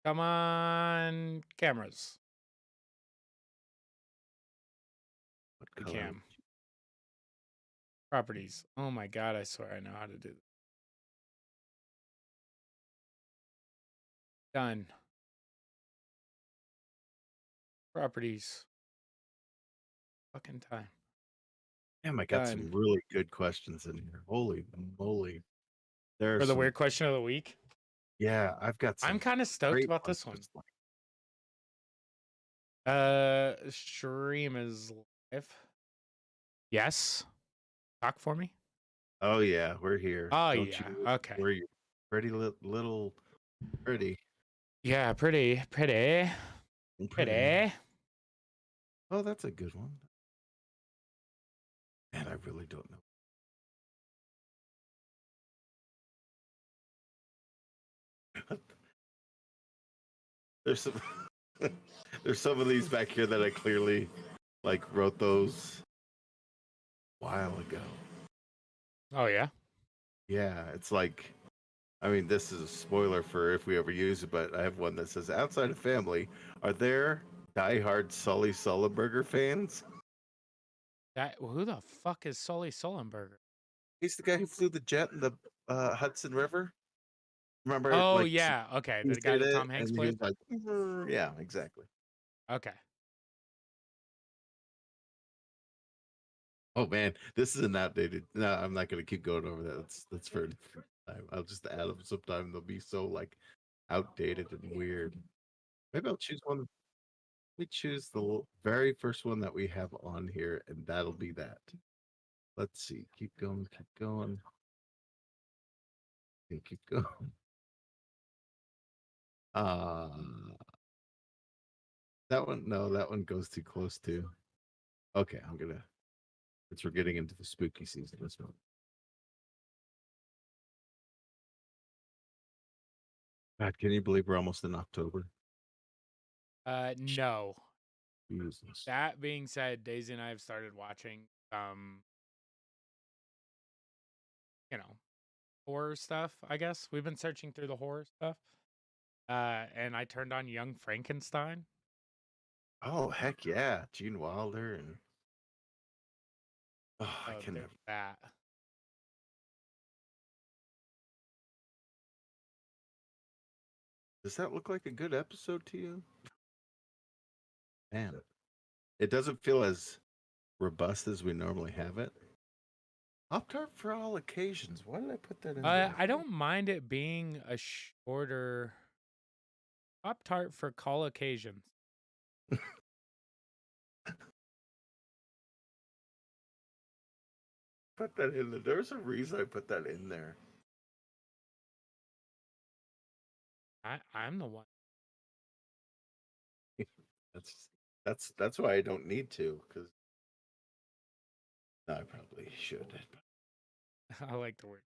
Come on, cameras. What We color would cam. Properties. Oh my god, I swear I know how to do this. Done. Properties. Fucking time. Damn, I got Done. some really good questions in here. Holy moly. There are For the some, weird question of the week. yeah, I've got I'm some kind of stoked great about ones. this one. Just like, Stream is live. Yes. Talk for me. oh yeah, we're here. Oh Don't yeah. you Okay. worry, pretty little pretty Yeah, pretty. pretty. Pretty. Oh, that's a good one. Man, I really don't know. There's some there's some of these back here that I clearly like wrote those a while ago. Oh yeah. Yeah, it's like, I mean, this is a spoiler for if we ever use it, but I have one that says, outside of family, are there diehard Sully Sullenberger fans? Who the fuck is Sully Sullenberger? He's the guy who flew the jet in the Hudson River. Remember, Oh like, yeah. Okay. he The guy did that it, Tom Hanks and he played. was like, yeah, exactly. Okay. Oh man, this is an outdated. No, I'm not going to keep going over that. That's for a different time. I'll just add them sometime. They'll be so like outdated and weird. Maybe I'll choose one. Let me choose the very first one that we have on here, and that'll be that. Let's see. Keep going. Keep going. Okay, keep going. Uh that one. No, that one goes too close to. Okay, I'm gonna. Since we're getting into the spooky season, this one. God, can you believe we're almost in October? No. Jesus. That being said, Daisy and I have started watching you know, horror stuff, I guess. We've been searching through the horror stuff. And I turned on Young Frankenstein. Oh heck yeah, Gene Wilder and oh, I So can there's never. that. Does that look like a good episode to you? Man, it doesn't feel as robust as we normally have it. Pop Tart for all occasions. Why did I put that in there? I don't mind it being a shorter Pop Tart for call occasions. Put that in there. There's a reason I put that in there. I'm the one. That's that's why I don't need to, because I probably should. I like the word.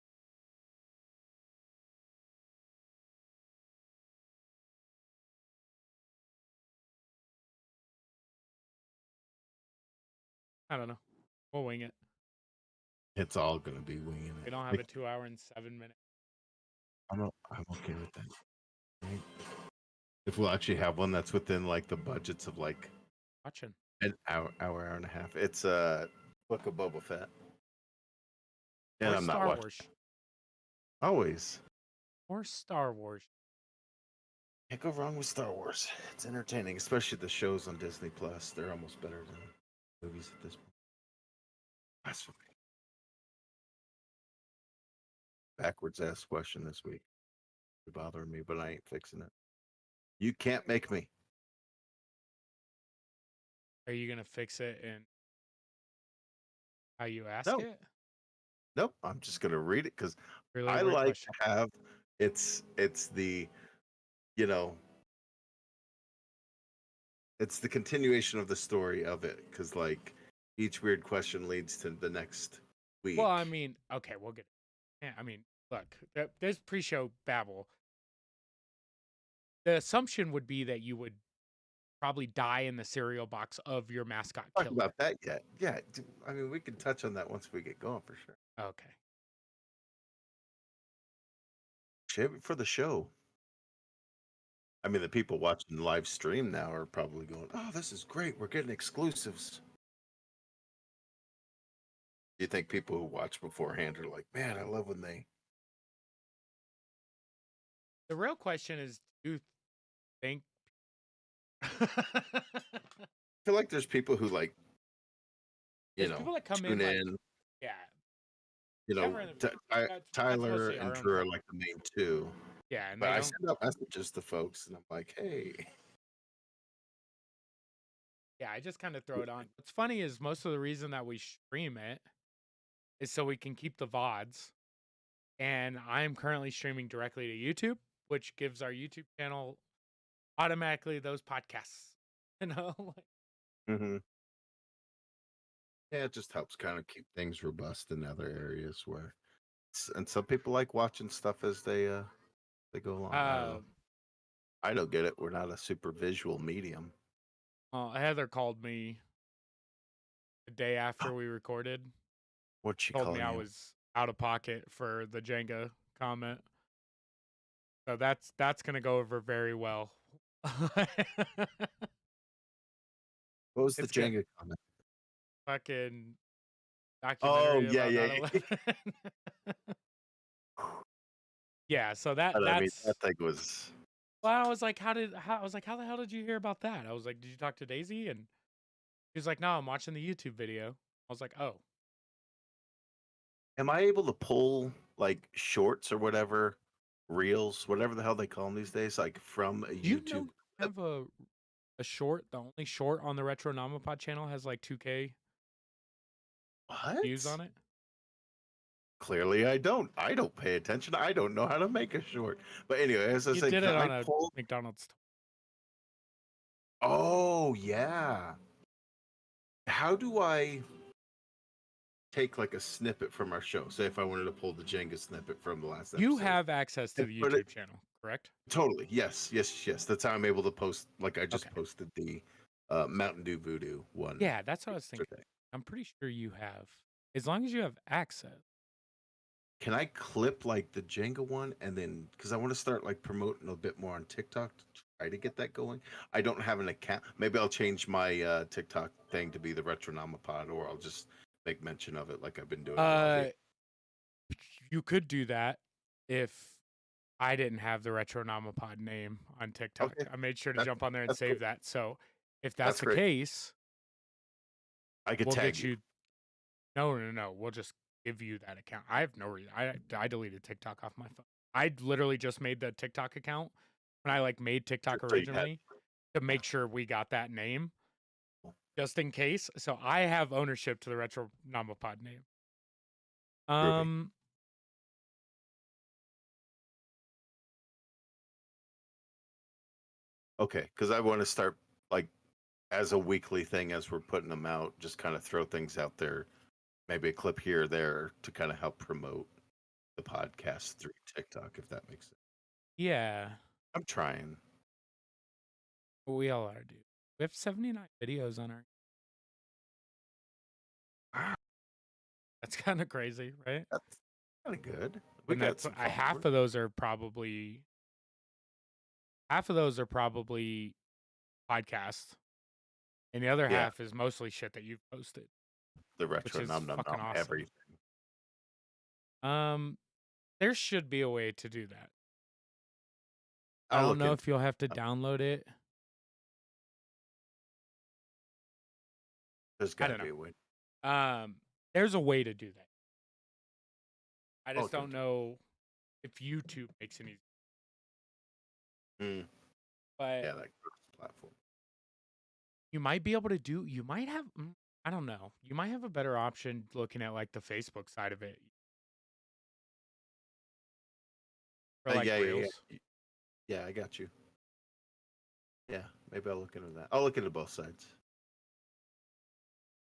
I don't know. We'll wing it. It's all gonna be winging We don't have it. a 2 hour and 7 minute I'm okay with that. Right? If we'll actually have one that's within like the budgets of like watching. an hour and a half. It's Book of Boba Fett. And Or I'm not Star watching Wars. always. Or Star Wars. Can't go wrong with Star Wars. It's entertaining, especially the shows on Disney Plus. They're almost better than movies at this point. Blasphemy. Backwards ass question this week. It's bothering me, but I ain't fixing it. You can't make me. Are you gonna fix it in how you ask No, it? nope. I'm just gonna read it because Really I weird like question. to have it's the you know it's the continuation of the story of it because like each weird question leads to the next Well, I week. mean, okay, we'll get it. Yeah, I mean, look, there's pre-show babble. The assumption would be that you would probably die in the cereal box of your mascot Talk killer. about that yet? Yeah, I mean we can touch on that once we get going for sure. Okay. Save it for the show. I mean, the people watching the live stream now are probably going, "Oh, this is great. We're getting exclusives." Do you think people who watch beforehand are like, "Man, I love when they..." The real question is, do you think I feel like there's people who like, there's people that come in tune like, in. yeah, never. That's Tyler mostly and our own Drew are friends. like the main two, Yeah, and but they I don't. send out messages to folks, and I'm like, "Hey." Yeah, I just kind of throw it on. What's funny is most of the reason that we stream it is so we can keep the VODs. And I'm currently streaming directly to YouTube, which gives our YouTube channel automatically those podcasts. You know, Hmm. Yeah, it just helps kind of keep things robust in other areas where, and some people like watching stuff as they go along. I don't uh, know. I don't get it. We're not a super visual medium. Heather called me the day after we recorded, What's she told me calling I you? was out of pocket for the Jenga comment. So that's gonna go over very well. What was the It's good. Jenga comment? Fucking Oh documentary yeah, about yeah, 9/11. yeah. Yeah, so that But I mean, that that's thing was... well, I was like, I was like, how the hell did you hear about that? I was like, did you talk to Daisy? And she was like, no, I'm watching the YouTube video. I was like, oh, Am I able to pull like shorts or whatever, reels, whatever the hell they call them these days, like from a do you know YouTube you clip? have a short? The only short on the Retronomipod channel has like 2K views What? on it. Clearly, I don't. I don't pay attention. I don't know how to make a short. But anyway, as I You say, did can it I on a pull? McDonald's. Oh yeah. How do I take like a snippet from our show? Say if I wanted to pull the Jenga snippet from the last You episode have access to and the put it... YouTube channel, correct? Totally. Yes, yes, yes. That's how I'm able to post. Like I Okay. just posted the Mountain Dew Voodoo one Yeah, that's what I was thinking. yesterday. I'm pretty sure you have, as long as you have access. Can I clip like the Jenga one and then, because I want to start like promoting a bit more on TikTok to try to get that going. I don't have an account. Maybe I'll change my TikTok thing to be the Retronomipod, or I'll just make mention of it like I've been doing a lot here. Uh, you could do that if I didn't have the Retronomipod name on TikTok. Okay, I made sure to that's jump on there and that's cool. save that. So if that's That's the great. case, I could we'll tag get you. you. No, no, no. We'll just give you that account. I have no reason. I deleted TikTok off my phone. I literally just made the TikTok account when I like made TikTok So you had... originally to Yeah. make sure we got that name just in case. So I have ownership to the Retronomipod name. Groovy. Um, Okay, because I want to start like as a weekly thing as we're putting them out, just kind of throw things out there, maybe a clip here or there to kind of help promote the podcast through TikTok, if that makes sense. yeah, I'm trying. we all are, dude. We have 79 videos on our. Ah, That's kind of crazy, right? that's kind of good. We And got that's some half followers. of those are probably podcasts, and the other Yeah, half is mostly shit that you've posted, the which retro is num num fucking num awesome. everything. Um, there should be a way to do that. I I'll don't look know into if you'll have to it. download it. There's I got to don't be a way. know. There's a way to do that. I I'll just look don't into know if YouTube makes it easy. it. But Yeah, that platform. you might be able to do. You might have. I don't know. You might have a better option looking at like the Facebook side of it for like Yeah, yeah, Reels. yeah. Yeah, I got you. Yeah, maybe I'll look into that. I'll look into both sides.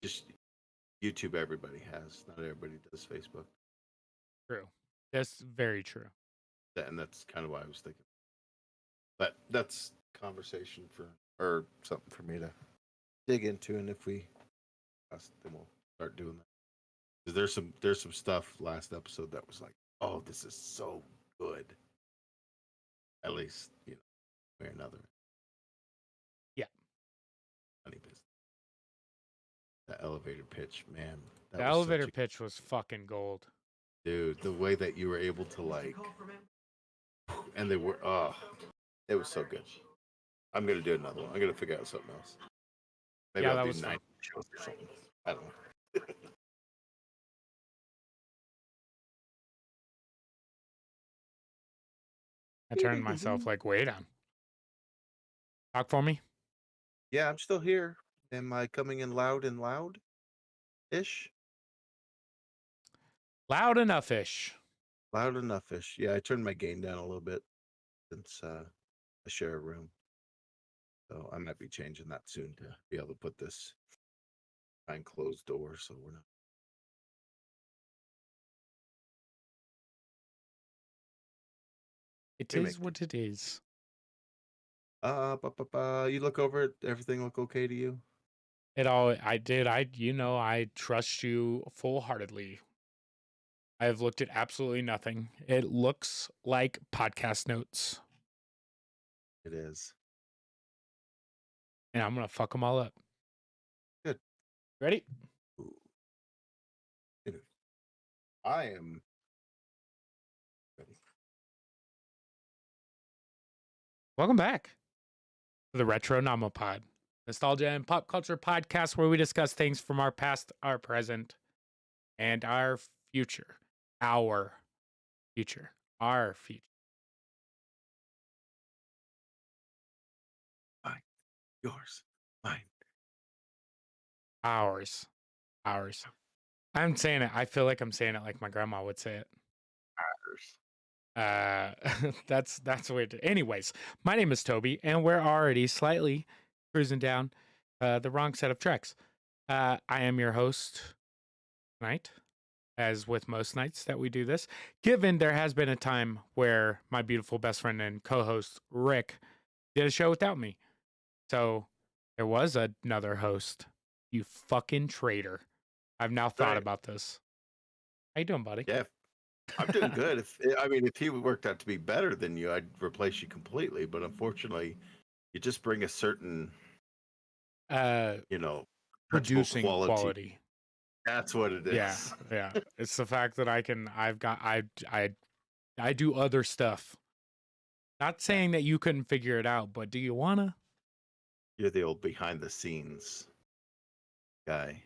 Just YouTube, everybody has. Not everybody does Facebook. True. That's very true. And that's kind of why I was thinking. But that's conversation for, or something for me to dig into, and if we, then we'll start doing that. 'Cause there's some stuff last episode that was like, oh, this is so good. At least or another. Yeah. Funny business. The elevator pitch, man. The That was elevator such a pitch was fucking gold. dude. The way that you were able to like, and they were, it was so good. I'm gonna do another one. I'm gonna figure out something else. Maybe Yeah, I'll that do was 9 fun. shows or something. I don't know. I turned myself like way down. Talk for me. Yeah, I'm still here. Am I coming in loud ish? Loud enough-ish. Loud enough ish. Yeah, I turned my gain down a little bit since I share a room. So I might be changing that soon to be able to put this behind closed doors so we're not. It We is make what it is. You look over it, everything look okay to you? I did. I trust you full-heartedly. I have looked at absolutely nothing. It looks like podcast notes, It is. and I'm gonna fuck them all up. Good. Ready? Ooh. I am ready. Welcome back to the Retronomipod, nostalgia and pop culture podcast where we discuss things from our past, our present, and our future. Our future. Our future. Mine. Yours. Mine. Ours. Ours. I'm saying it. I feel like I'm saying it like my grandma would say it. Ours. That's weird. Anyways, my name is Toby, and we're already slightly cruising down the wrong set of tracks. I am your host tonight, as with most nights that we do this. Given there has been a time where my beautiful best friend and co-host Rick did a show without me, so there was another host. You fucking traitor! I've now thought Right. about this. How you doing, buddy? Yeah, I'm doing good. If he worked out to be better than you, I'd replace you completely. But unfortunately, you just bring a certain, uh, touchable producing quality. quality. That's what it Yeah, is. yeah. It's the fact that I do other stuff. Not saying that you couldn't figure it out, but do you wanna? You're the old behind the scenes guy.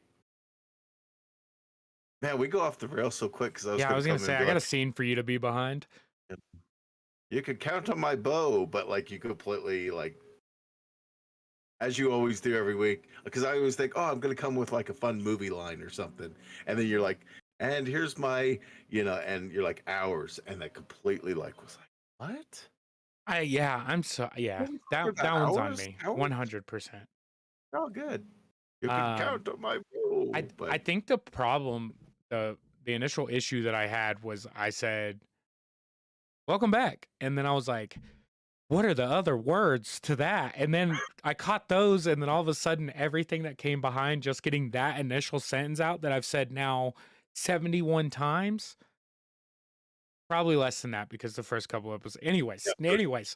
Man, we go off the rails so quick because I was Yeah, I going was to gonna come in say and I be got a like, scene for you to be behind. you could count on my bow, but like you completely like, as you always do every week, because I always think, oh, I'm going to come with like a fun movie line or something. And then you're like, and here's my, and you're like hours. And that completely like was like, what? Yeah. Holy That fuck, that one's on hours? me. Hours? 100%. Oh, good. You can Um, count on my bow, but I think the problem, the initial issue that I had was I said, "Welcome back," and then I was like, what are the other words to that? And then I caught those, and then all of a sudden, everything that came behind just getting that initial sentence out that I've said now 71 times, probably less than that because the first couple episodes. yeah, Anyways,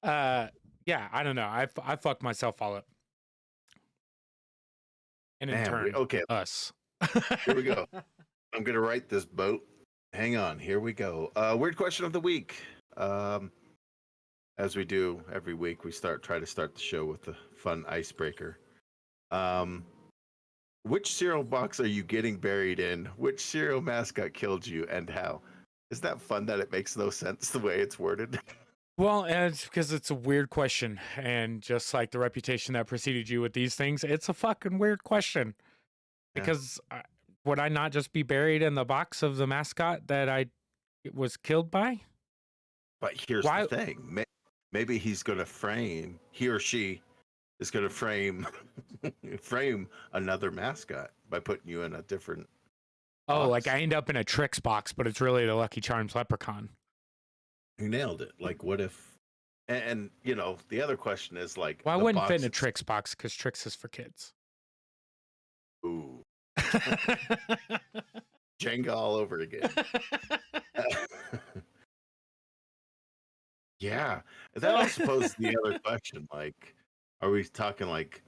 uh, yeah, I don't know. I fucked myself all up, and in man, turn, okay, us. here we go. I'm gonna write this boat. Hang on, here we go. Weird question of the week. As we do every week, we try to start the show with a fun icebreaker. Um, which cereal box are you getting buried in? Which cereal mascot killed you, and how? Is that fun that it makes no sense the way it's worded? Well, and it's because it's a weird question, and just like the reputation that preceded you with these things, it's a fucking weird question. Yeah. Because would I not just be buried in the box of the mascot that I was killed by? But here's Why? the thing. Maybe he or she is going to frame another mascot by putting you in a different Oh, like box. I end up in a tricks box, but it's really the Lucky Charms leprechaun. You nailed it. Like, what if? And the other question is like Well, I the wouldn't fit box. in a tricks box because tricks is for kids. Ooh, Jenga all over again. Yeah. That also poses the other question. Like, are we talking like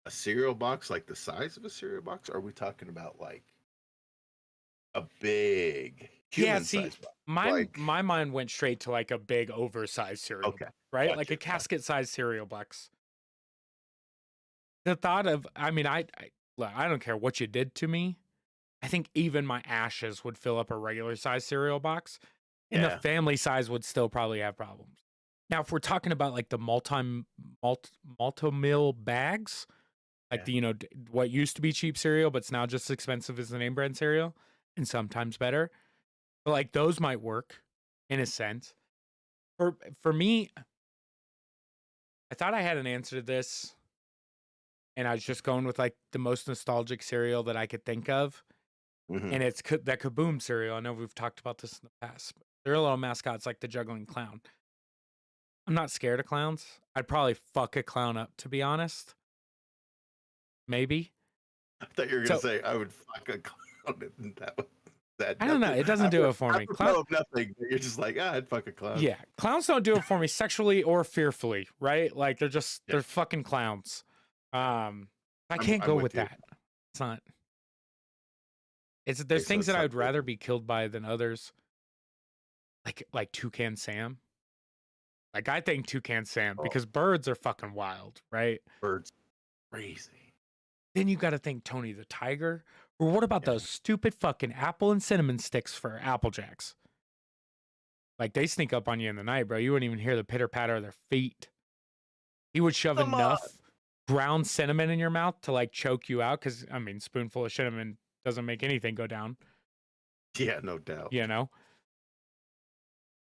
a cereal box, like the size of a cereal box? Or are we talking about like a big Yeah, see, human-sized box? my Like, my mind went straight to like a big oversized cereal okay, box, right? Like a gotcha, gotcha. casket-sized cereal box. The thought of, I mean, look, I don't care what you did to me. I think even my ashes would fill up a regular size cereal box, and the Yeah, family size would still probably have problems. Now, if we're talking about like the multi-mill bags, like yeah. the what used to be cheap cereal, but it's now just as expensive as the name brand cereal, and sometimes better. But like those might work in a sense. For me, I thought I had an answer to this, and I was just going with like the most nostalgic cereal that I could think of, Hmm. and it's that Kaboom cereal. I know we've talked about this in the past. But they're a little mascots like the juggling clown. I'm not scared of clowns. I'd probably fuck a clown up, to be honest. Maybe. I thought you were gonna So say I would fuck a clown, and that I don't know. nothing. It doesn't do it for me. Apropos of nothing, you're just like, I'd fuck a clown. Yeah, clowns don't do it for me sexually or fearfully, right? Like Yeah, they're fucking clowns. Um, I I'm can't I'm go with with you. that. It's not. It's Okay, there's so things that it's I not would good. rather be killed by than others. Like Toucan Sam. Like I think Toucan Sam Oh, because birds are fucking wild, right? birds, crazy. Then you got to think Tony the Tiger. Or what about Yeah. those stupid fucking apple and cinnamon sticks for Apple Jacks? Like they sneak up on you in the night, bro. You wouldn't even hear the pitter patter of their feet. He would shove Come on. enough ground cinnamon in your mouth to like choke you out. Cause I mean, spoonful of cinnamon doesn't make anything go down, Yeah, no doubt. you know?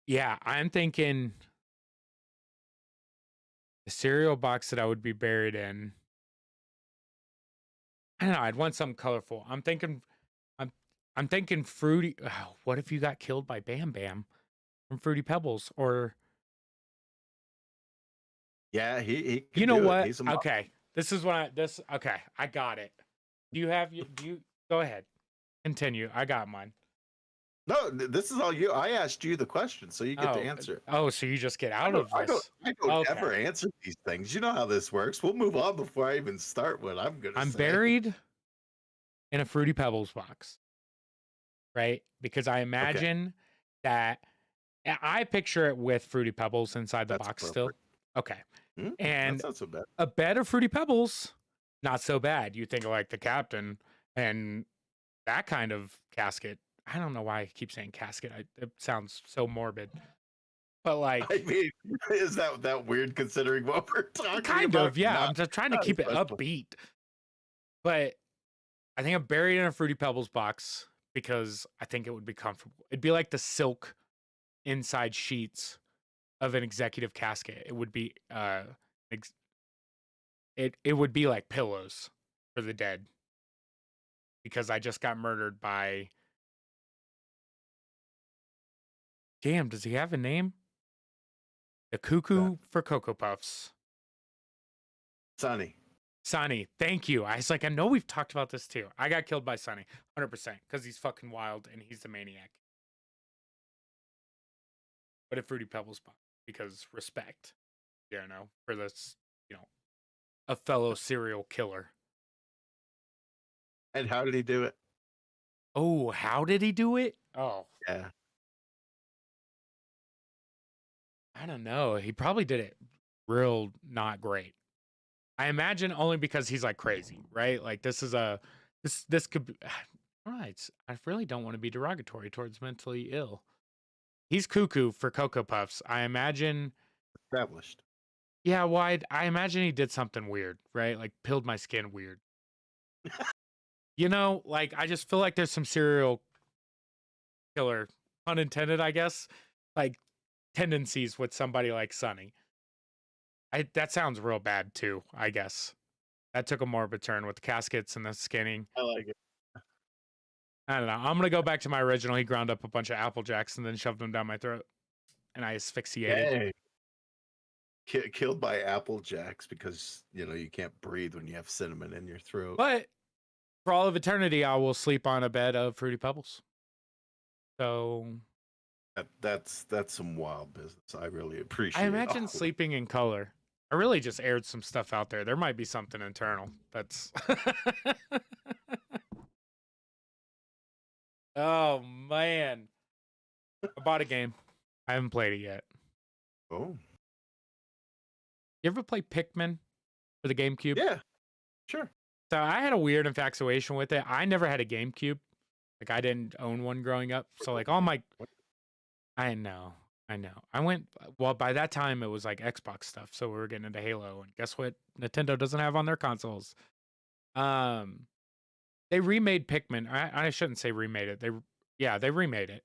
Yeah, I'm thinking the cereal box that I would be buried in. I don't know. I'd want something colorful. I'm, I'm thinking fruity. Oh, what if you got killed by Bam Bam from Fruity Pebbles? Or Yeah, he you could know do it. what? He's a Okay, this is what okay, I got it. Do you go ahead? Continue. I got mine. no. This is all you. I asked you the question, so you get to Oh, answer it. so you just get I out don't. of I don't. this. I don't ever Okay. answer these things. You know how this works. We'll move on before I even start what I'm gonna I'm say. buried in a Fruity Pebbles box, right? Because I Okay, imagine that I picture it with Fruity Pebbles inside the that's box still. appropriate. Okay. That's And not so bad. a bed of Fruity Pebbles, not so bad. You think of like the captain and that kind of casket. I don't know why I keep saying casket. It sounds so morbid. But I like mean, is that weird considering what we're talking kind about? of, yeah. Not, I'm just trying to not keep it especially. upbeat. But I think I'm buried in a Fruity Pebbles box because I think it would be comfortable. It'd be like the silk inside sheets of an executive casket. It would be it would be like pillows for the dead because I just got murdered by damn, does he have a name? The That cuckoo for Cocoa Puffs. Sonny. Sonny, thank you. I was like, I know we've talked about this too. I got killed by Sonny, 100%, because he's fucking wild and he's the maniac. But a Fruity Pebbles pop, because respect, for this, you know, a fellow serial killer. And how did he do it? Oh, how did he do it? Oh, Yeah. I don't know. He probably did it real not great. I imagine only because he's like crazy, right? Like this could be all right. I really don't want to be derogatory towards mentally ill. He's cuckoo for Cocoa Puffs. I imagine, Established. yeah, I imagine he did something weird, right? Like peeled my skin weird. Like I just feel like there's some serial killer, unintended, I guess, like tendencies with somebody like Sonny. That sounds real bad too, I guess. That took a morbid turn with the caskets and the skinning. I like it. I don't know. I'm gonna go back to my original. He ground up a bunch of Apple Jacks and then shoved them down my throat, and I asphyxiated. Dang. Killed by Apple Jacks because you can't breathe when you have cinnamon in your throat. But for all of eternity, I will sleep on a bed of Fruity Pebbles. So That's some wild business. I really I appreciate imagine all that. sleeping in color. I really just aired some stuff out there. There might be something internal. That's Oh man. I bought a game. I haven't played it yet. Oh, You ever play Pikmin for the GameCube? yeah, sure. So I had a weird infatuation with it. I never had a GameCube. Like I didn't own one growing up. So like all my What? I know. I know. I went well by that time it was like Xbox stuff. So we were getting into Halo and guess what Nintendo doesn't have on their consoles. Um they remade Pikmin. I shouldn't say remade it. They remade it.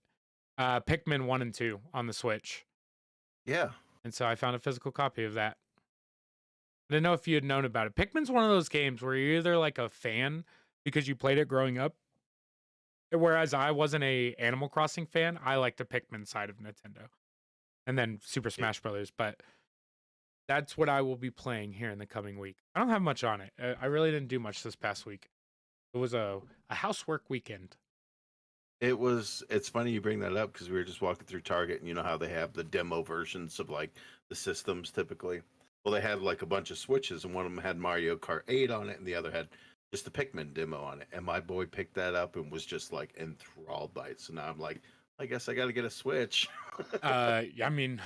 Pikmin 1 and 2 on the Switch. Yeah. And so I found a physical copy of that. I didn't know if you had known about it. Pikmin's one of those games where you're either like a fan because you played it growing up, whereas I wasn't a Animal Crossing fan. I like the Pikmin side of Nintendo, and then Super It, Smash Brothers. But that's what I will be playing here in the coming week. I don't have much on it. I really didn't do much this past week. It was a housework weekend. it's funny you bring that up because we were just walking through Target and you know how they have the demo versions of like the systems typically. Well, they had like a bunch of Switches and one of them had Mario Kart 8 on it and the other had just the Pikmin demo on it. And my boy picked that up and was just like enthralled by it. So now I'm like, I guess I got to get a Switch. I mean,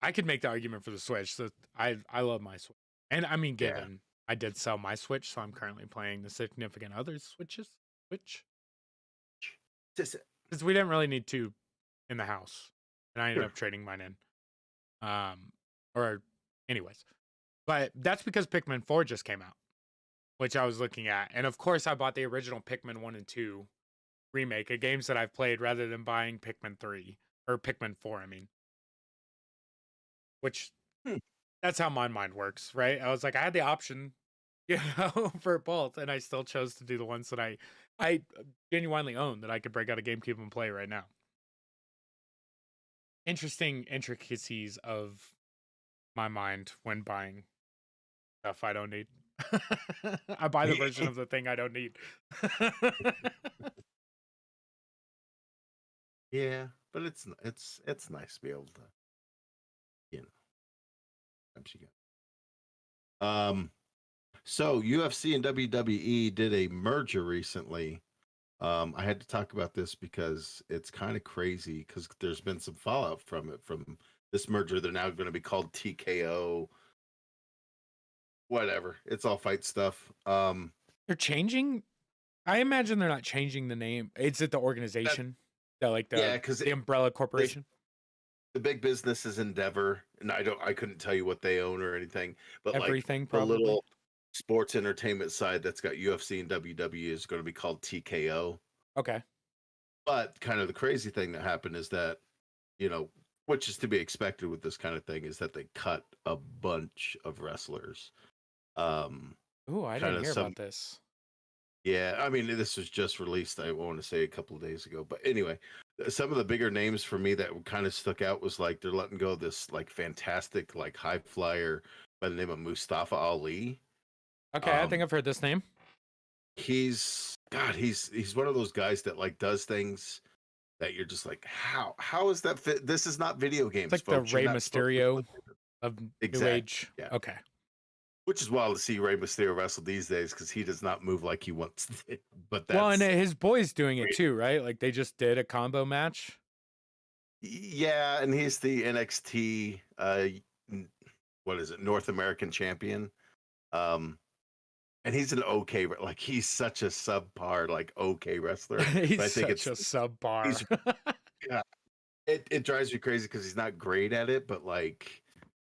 I could make the argument for the Switch. That I love my Switch, and I mean, Yeah. given I did sell my Switch, so I'm currently playing the significant other's Switch, Just because we didn't really need two in the house, and I ended up trading mine in. Or anyways, but that's because Pikmin 4 just came out, which I was looking at, and of course I bought the original Pikmin 1 and 2 remake, of games that I've played, rather than buying Pikmin 3 or Pikmin 4. I mean, which Hmm. that's how my mind works, right? I was like, I had the option, for both, and I still chose to do the ones that I genuinely own that I could break out a GameCube and play right now. Interesting intricacies of my mind when buying stuff I don't need. I buy the version of the thing I don't need. Yeah, but it's nice to be able to, you know, sometimes you get. So UFC and WWE did a merger recently. I had to talk about this because it's kind of crazy because there's been some fallout from it from this merger. They're now going to be called TKO. Whatever. It's all fight stuff. They're changing. I imagine they're not changing the name. Is it the That, organization? That like yeah, because the umbrella corporation? the big business is Endeavor, and I couldn't tell you what they own or anything, but like Everything the probably. little sports entertainment side that's got UFC and WWE is going to be called TKO. Okay. But kind of the crazy thing that happened is that, you know, which is to be expected with this kind of thing, is that they cut a bunch of wrestlers. Ooh, I Kind didn't of hear some, about this. yeah. I mean, this was just released. I want to say a couple of days ago, but anyway, some of the bigger names for me that kind of stuck out was like they're letting go of this like fantastic like high flyer by the name of Mustafa Ali. Okay, I think Um, I've heard this name. he's one of those guys that like does things that you're just like, how is that fit? This is not video It's games, like the folks. You're Rey not supposed to be Mysterio looking at of New exactly. Age. Yeah. Okay. Which is wild to see Rey Mysterio wrestle these days because he does not move like he wants to. But Well, and that's his boy's doing it great. too, right? Like they just did a combo match. Yeah, and he's the NXT what is it, North American champion. Um and he's an okay like he's such a subpar like okay wrestler. He's But I think such it's a subpar. he's yeah, it drives me crazy because he's not great at it, but like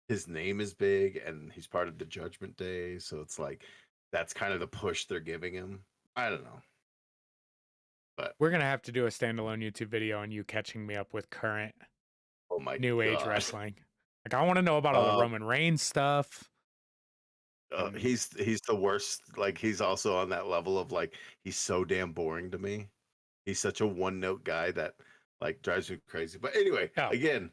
his name is big and he's part of the Judgment Day, so it's like that's kind of the push they're giving him. I don't know, but We're gonna have to do a standalone YouTube video on you catching me up with current oh my New Age god, wrestling. Like I want to know about all the um, Roman Reigns stuff. And he's the worst. Like he's also on that level of like he's so damn boring to me. He's such a one note guy that like drives me crazy. But anyway, oh, again,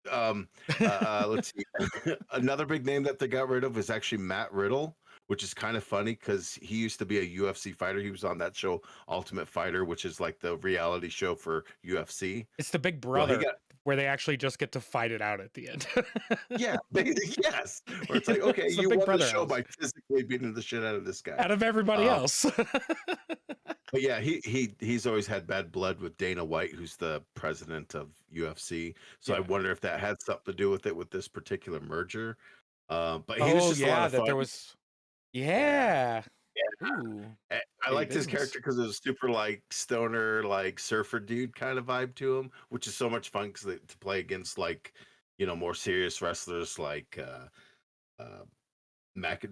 um, let's see. Another big name that they got rid of is actually Matt Riddle, which is kind of funny because he used to be a UFC fighter. He was on that show Ultimate Fighter, which is like the reality show for UFC. it's the Big Well, he Brother got where they actually just get to fight it out at the end. Yeah, yes. Where it's like, okay, It's the you Big won the Brother show house by physically beating the shit out of this guy. out of everybody Um, else. but yeah, he's always had bad blood with Dana White, who's the president of UFC. So I Yeah. wonder if that had something to do with it with this particular merger. But he was Oh just a lot yeah, of that fun. there was. Yeah. Yeah. Yeah. Ooh. I Big liked his business. character because it was super like stoner, like surfer dude kind of vibe to him, which is so much fun because to play against like more serious wrestlers like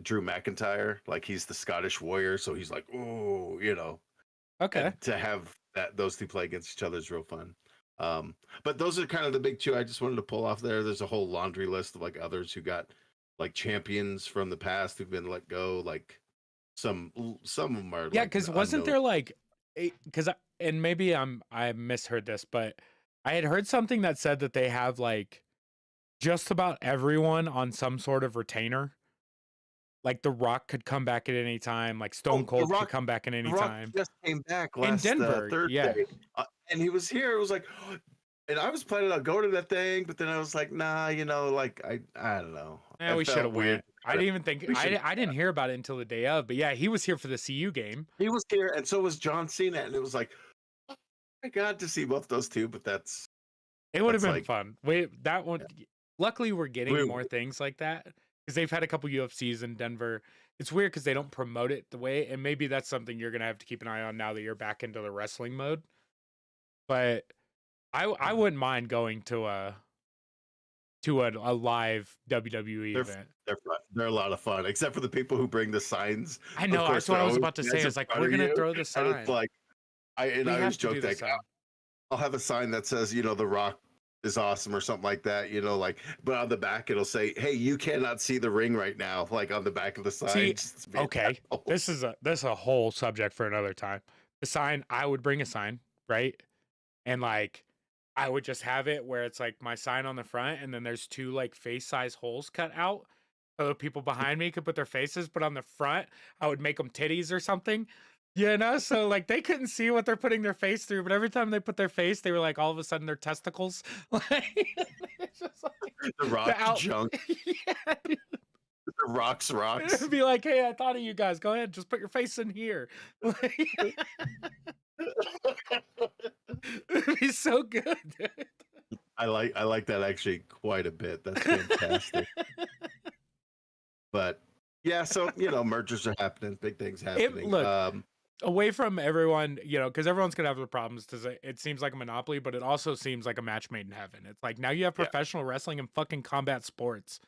Drew McIntyre, like he's the Scottish warrior, so he's like, oh, Okay. and to have those two play against each other is real fun. But those are kind of the big two I just wanted to pull off there. There's a whole laundry list of like others who got like champions from the past who've been let go. Like some of them are Yeah, like because wasn't unknown. there like, because and maybe I misheard this, but I had heard something that said that they have like just about everyone on some sort of retainer. Like The Rock could come back at any time. Like Stone Oh, Cold could come back at The any Rock time. just came back In last Denver, yeah. Thursday, and he was here. It was like, and I was planning on going to that thing, but then I was like, nah, like I don't know. Yeah, I we should felt have weird. went. I didn't even think We should. I didn't hear about it until the day of. But yeah, he was here for the CU game. He was here, and so was John Cena, and it was like, oh, I got to see both those two, but It would have that's been like, fun. That one. Luckily, we're getting we, more things like that because they've had a couple UFCs in Denver. It's weird because they don't promote it the way, and maybe that's something you're gonna have to keep an eye on now that you're back into the wrestling mode. But I wouldn't mind going to a live WWE event. they're fun. They're a lot of fun, except for the people who bring the signs. I Of know. course, That's what they're I was always about to say. guys I in was like, front we're of gonna you, throw the and it's sign. like, I We have always to do joke the that sign. I'll have a sign that says, The Rock is awesome or something like that, like, but on the back it'll say, hey, you cannot see the ring right now, like on the back of the sign. See, Just be okay, like, this is a whole subject for another time. The sign, I would bring a sign, right? And like I would just have it where it's like my sign on the front, and then there's two like face size holes cut out. So the people behind me could put their faces, but on the front, I would make them titties or something. So like they couldn't see what they're putting their face through, but every time they put their face, they were like all of a sudden their testicles. Like it's just like the the Rock's out. junk, Yeah, dude. the Rock's rocks. It'd be like, hey, I thought of you guys. Go ahead, just put your face in here. Like, it'd be so good, dude. I like that actually quite a bit. That's fantastic. But yeah, so mergers are happening, big things happening. Look, away from everyone, because everyone's gonna have their problems. Because it seems like a monopoly, but it also seems like a match made in heaven. It's like now you have Yeah. professional wrestling and fucking combat sports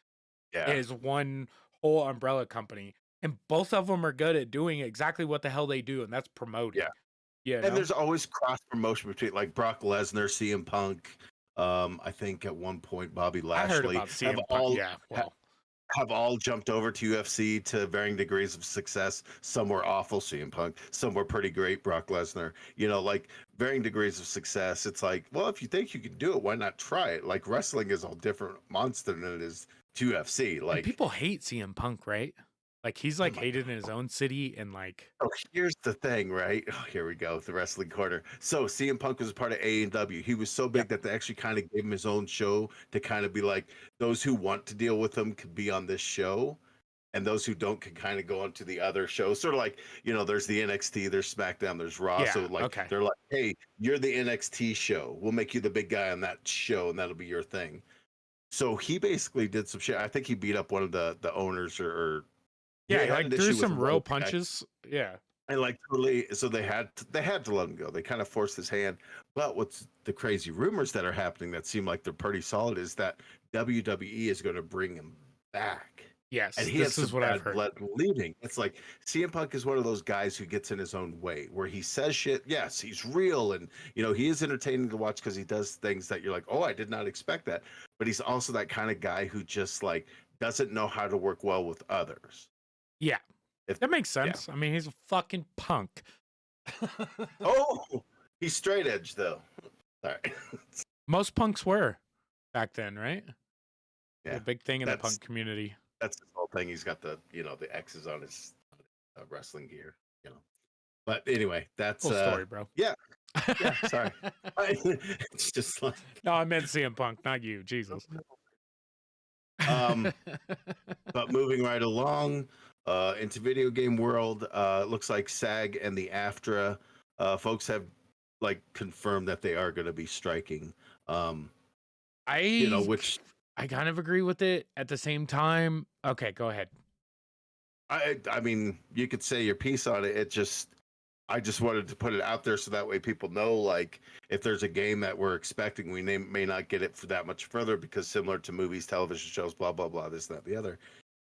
Yeah. is one whole umbrella company, and both of them are good at doing exactly what the hell they do, and that's promoting. Yeah. And there's always cross promotion between like Brock Lesnar, CM Punk. I think at one point Bobby Lashley I heard about CM Punk. Yeah, well, have all jumped over to UFC to varying degrees of success. Some were awful, CM Punk. Some were pretty great, Brock Lesnar. Like varying degrees of success. It's like, well, if you think you can do it, why not try it? Like wrestling is a different monster than it is to UFC. Like and people hate CM Punk, right? Like he's like hated in his own city, and like. Oh, here's the thing, right? Oh, here we go, the wrestling corner. So CM Punk was a part of AEW. He was so big that they actually kind of gave him his own show to kind of be like, those who want to deal with him could be on this show, and those who don't can kind of go on to the other shows. Sort of like, there's the NXT, there's SmackDown, there's Raw. Yeah, So like they're like, hey, you're the NXT show. We'll make you the big guy on that show, and that'll be your thing. So he basically did some shit. I think he beat up one of the owners or yeah, he like threw some real punches. Yeah. And like totally, so they had to let him go. They kind of forced his hand. But what's the crazy rumors that are happening that seem like they're pretty solid is that WWE is going to bring him back. Yes, and he this has is what I've heard. blood leaving. It's like CM Punk is one of those guys who gets in his own way, where he says shit. Yes, he's real, and he is entertaining to watch because he does things that you're like, oh, I did not expect that. But he's also that kind of guy who just like doesn't know how to work well with others. Yeah, that makes sense. Yeah. I mean, he's a fucking punk. Oh, he's straight edge though. Sorry. Most punks were back then, right? Yeah, a big thing in the punk community. That's his whole thing. He's got the the X's on his wrestling gear. But anyway, that's cool story, bro. Yeah, Yeah, sorry. It's just like, No, I meant CM Punk, not you. Jesus. um, but moving right along into video game world, looks like SAG and the AFTRA folks have like confirmed that they are going to be striking. Um, I which I kind of agree with it. At the same time, okay, go ahead. I mean, you could say your piece on it. I just wanted to put it out there so that way people know, like, if there's a game that we're expecting, we may not get it for that much further because similar to movies, television shows, blah blah blah, this, that, the other,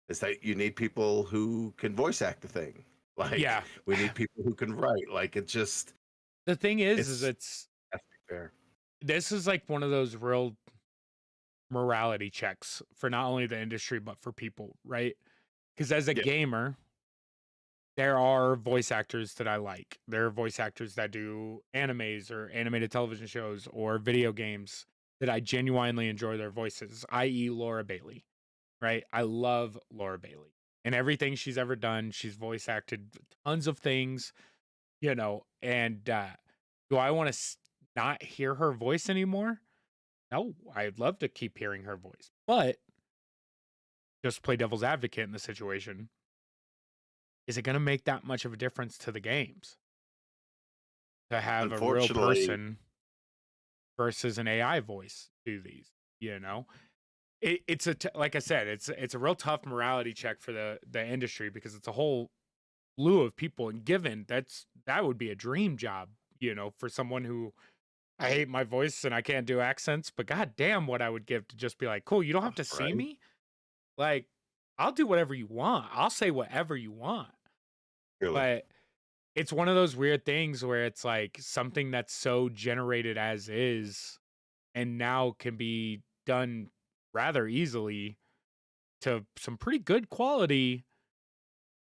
is that you need people who can voice act the thing. Like, Yeah. we need people who can write. Like, it just The thing is it's it's has to be fair. this is like one of those real morality checks for not only the industry but for people, right? Because as a Yeah, gamer, there are voice actors that I like. There are voice actors that do animes or animated television shows or video games that I genuinely enjoy their voices, i.e., Laura Bailey, right? I love Laura Bailey and everything she's ever done. She's voice acted tons of things, and do I want to not hear her voice anymore? No, I'd love to keep hearing her voice, but just play devil's advocate in the situation. Is it going to make that much of a difference to the games to have a real unfortunately, person versus an AI voice do these? You know, like I said, it's a real tough morality check for the industry because it's a whole slew of people, and given that would be a dream job, for someone who I hate my voice and I can't do accents, but god damn what I would give to just be like, cool, you don't have to see right? me. Like, I'll do whatever you want. I'll say whatever you want. Clearly, But it's one of those weird things where it's like something that's so generated as is and now can be done rather easily to some pretty good quality.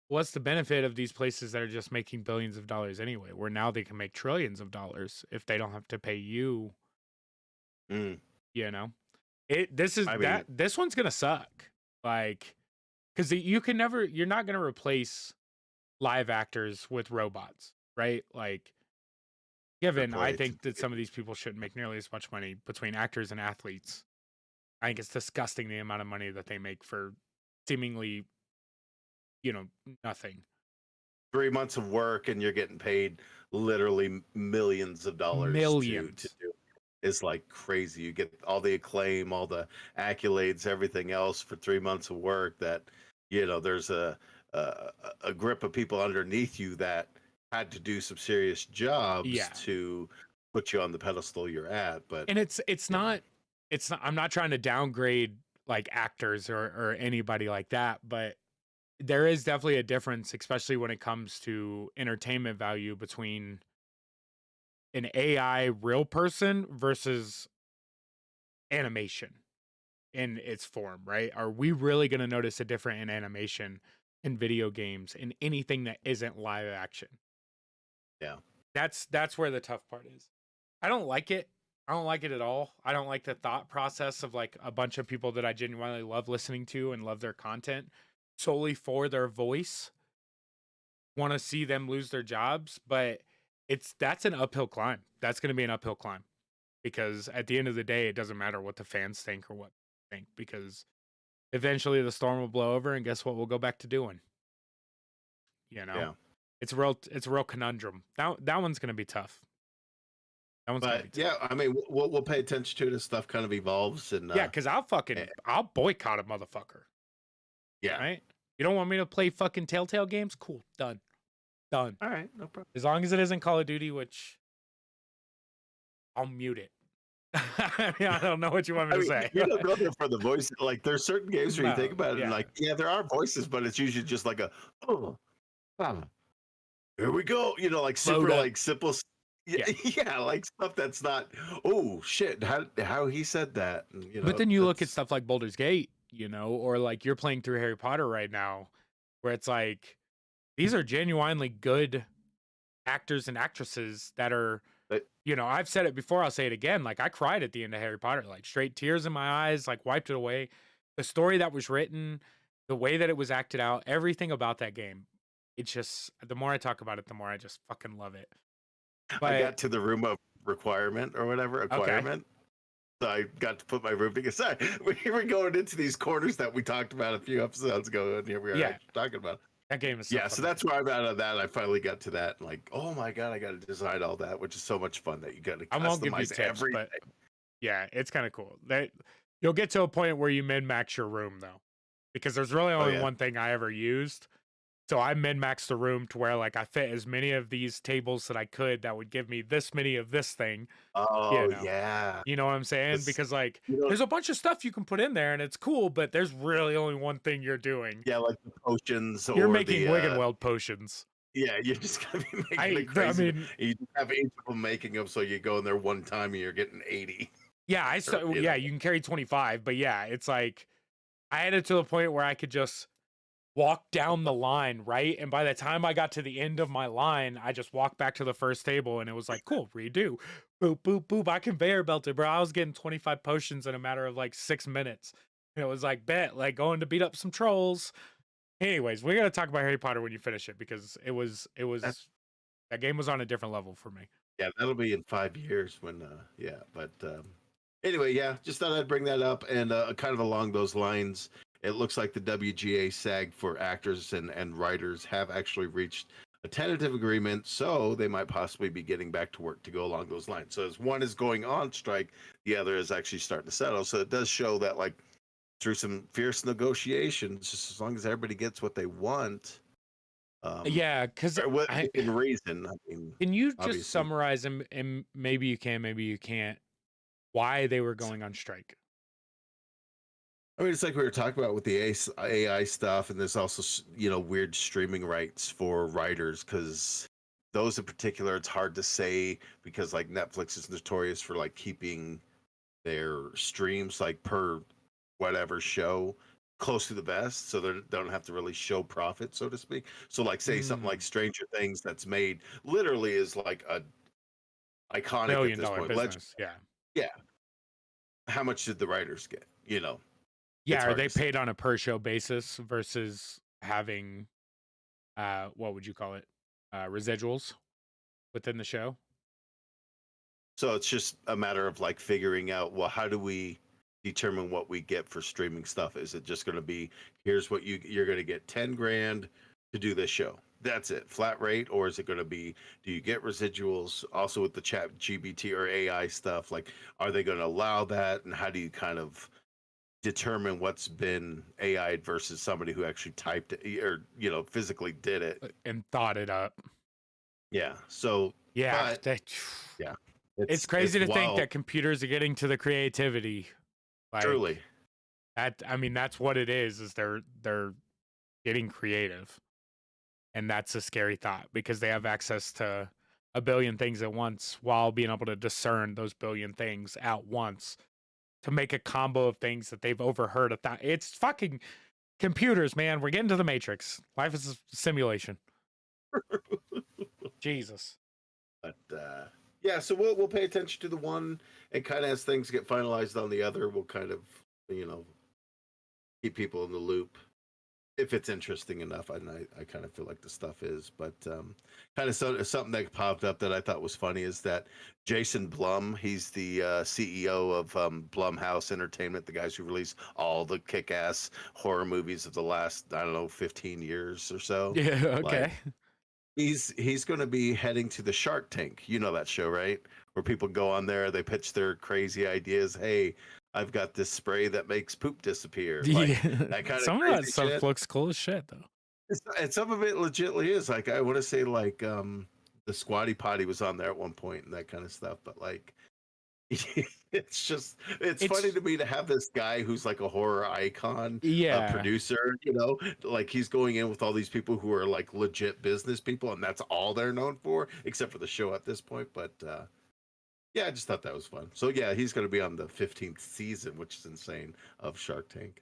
What's the benefit of these places that are just making billions of dollars anyway, where now they can make trillions of dollars if they don't have to pay you, mm, you know? This one's gonna suck. Like, because you're not gonna replace live actors with robots, right? Like, good given I point. think that some of these people shouldn't make nearly as much money between actors and athletes. I think it's disgusting the amount of money that they make for seemingly, nothing. 3 months of work and you're getting paid literally millions of dollars to Millions. do is like crazy. You get all the acclaim, all the accolades, everything else for 3 months of work. That there's a a grip of people underneath you that had to do some serious jobs Yeah. to put you on the pedestal you're at. But And it's you know, not I'm not trying to downgrade like actors or anybody like that, but there is definitely a difference, especially when it comes to entertainment value between an AI real person versus animation in its form, right? Are we really going to notice a difference in animation in video games in anything that isn't live action? yeah, That's where the tough part is. I don't like it. I don't like it at all. I don't like the thought process of like a bunch of people that I genuinely love listening to and love their content solely for their voice want to see them lose their jobs, but that's an uphill climb. That's going to be an uphill climb because at the end of the day, it doesn't matter what the fans think or what they think because eventually the storm will blow over and guess what we'll go back to doing, you know? yeah. It's a real conundrum. That one's going to be tough. That one's going to But be tough. yeah, I mean, we'll pay attention to it as stuff kind of evolves and Yeah, cuz eh, I'll boycott a motherfucker, yeah. right? You don't want me to play fucking Telltale games? Cool. Done. Done. All right, no problem. As long as it isn't Call of Duty, which I'll mute it. I don't know what you want me I to mean, say. you don't go there for the voice. Like, there's certain games where you think No. about it and Yeah. like, yeah, there are voices, but it's usually just like a, oh, ah, here we go. Like Load super, up. like simple. Yeah, Yeah. yeah, like stuff that's not. Oh shit! How he said that? And, But then you look at that's stuff like Baldur's Gate, or like you're playing through Harry Potter right now, where it's like these are genuinely good actors and actresses that are, that, I've said it before, I'll say it again. Like I cried at the end of Harry Potter, like straight tears in my eyes, like wiped it away. The story that was written, the way that it was acted out, everything about that game. It's just the more I talk about it, the more I just fucking love it. I But got to the room of requirement or whatever, okay, acquirement. So I got to put my room together. Sorry, we were going into these corners that we talked about a few episodes ago, and here we are yeah, actually talking about. that game is so Yeah, so fucking that's cool. where I'm at on that. I finally got to that. Like, oh my god, I got to design all that, which is so much fun that you got to I won't give you customize tips, everything. but yeah, it's kind of cool. That you'll get to a point where you min max your room though, because there's really Oh only yeah. one thing I ever used. So I min maxed the room to where like I fit as many of these tables that I could that would give me this many of this thing, you Oh know. yeah. You know what I'm saying? This, Because like you know, there's a bunch of stuff you can put in there and it's cool, but there's really only one thing you're doing. yeah, like the potions You're or making the Wiggenweld potions. yeah, you're just gonna be making it I crazy. mean, You just have 8 people making them, so you go in there one time and you're getting 80. yeah, Or yeah, you can carry 25, but yeah, it's like I had it to the point where I could just walk down the line, right? And by the time I got to the end of my line, I just walked back to the first table and it was like, cool, redo. Boop, boop, boop. I conveyor belted, bro. I was getting 25 potions in a matter of like 6 minutes. And it was like, bet, like going to beat up some trolls. Anyways, we're gonna talk about Harry Potter when you finish it because That's that game was on a different level for me. yeah, that'll be in 5 years when yeah, but anyway, yeah, just thought I'd bring that up and kind of along those lines. It looks like the WGA SAG for actors and writers have actually reached a tentative agreement, so they might possibly be getting back to work to go along those lines. So as one is going on strike, the other is actually starting to settle. So it does show that like through some fierce negotiations, just as long as everybody gets what they want, um, Yeah, because I within reason. I mean, can you just obviously. summarize and maybe you can, maybe you can't, why they were going on strike? I mean, it's like we were talking about with the AI stuff, and there's also weird streaming rights for writers because those in particular, it's hard to say because like Netflix is notorious for like keeping their streams like per whatever show close to the vest, so they don't have to really show profit, so to speak. So like say something like Mm, Stranger Things that's made literally is like a iconic at million this dollar point. Legend. business. Yeah. Yeah. How much did the writers get? It's Yeah, are hard they to say. paid on a per show basis versus having what would you call it? Residuals within the show? So it's just a matter of like figuring out, well, how do we determine what we get for streaming stuff? Is it just going to be here's what you're going to get 10 grand to do this show? That's it, flat rate, or is it going to be do you get residuals also with the chat GBT or AI stuff? Like, are they going to allow that? And how do you kind of determine what's been AI versus somebody who actually typed it or physically did it? And thought it up. Yeah. So, Yeah, but that yeah, it's it's crazy to think wild, that computers are getting to the creativity. truly. Like that I mean that's what it is they're getting creative. And that's a scary thought because they have access to a billion things at once while being able to discern those billion things at once to make a combo of things that they've overheard. It's fucking computers, man. We're getting to the Matrix. Life is a simulation. Jesus. But yeah, so we'll pay attention to the one, and kind of as things get finalized on the other, we'll kind of you know keep people in the loop if it's interesting enough. And I kind of feel like the stuff is, but kind of something that popped up that I thought was funny is that Jason Blum, he's the CEO of Blumhouse Entertainment, the guys who release all the kick-ass horror movies of the last, I don't know, 15 years or so. Yeah, Like okay. he's going to be heading to the Shark Tank. You know that show, right? Where people go on there, they pitch their crazy ideas. Hey, I've got this spray that makes poop disappear. Like Yeah. that kind of Some of that crazy stuff shit. looks cool as shit though. And some of it legitly is like I want to say like the Squatty Potty was on there at one point and that kind of stuff. But like it's funny It's to me to have this guy who's like a horror icon, a yeah. producer, like he's going in with all these people who are like legit business people, and that's all they're known for, except for the show at this point. But yeah, I just thought that was fun. So yeah, he's going to be on the 15th season, which is insane, of Shark Tank.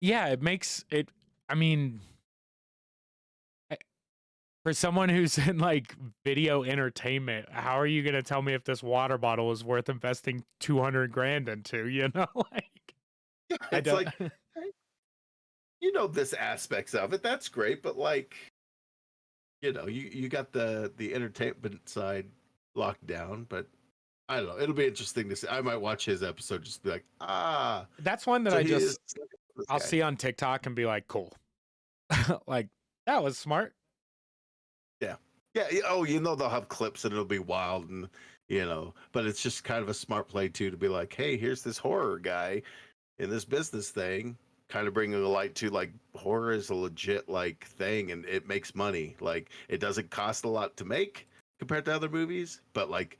Yeah, it makes it I mean for someone who's in like video entertainment, how are you gonna tell me if this water bottle is worth investing 200 grand into? You know, like I It's don't. like this aspects of it. That's great, but like you got the entertainment side. locked down, but I don't know. It'll be interesting to see. I might watch his episode just be like, That's one that so he is this I'll guy. see on TikTok and be like, cool. Like, that was smart. Yeah. Yeah. Oh, they'll have clips and it'll be wild and, but it's just kind of a smart play too to be like, hey, here's this horror guy in this business thing, kind of bringing the light to like horror is a legit like thing and it makes money. Like it doesn't cost a lot to make compared to other movies, but like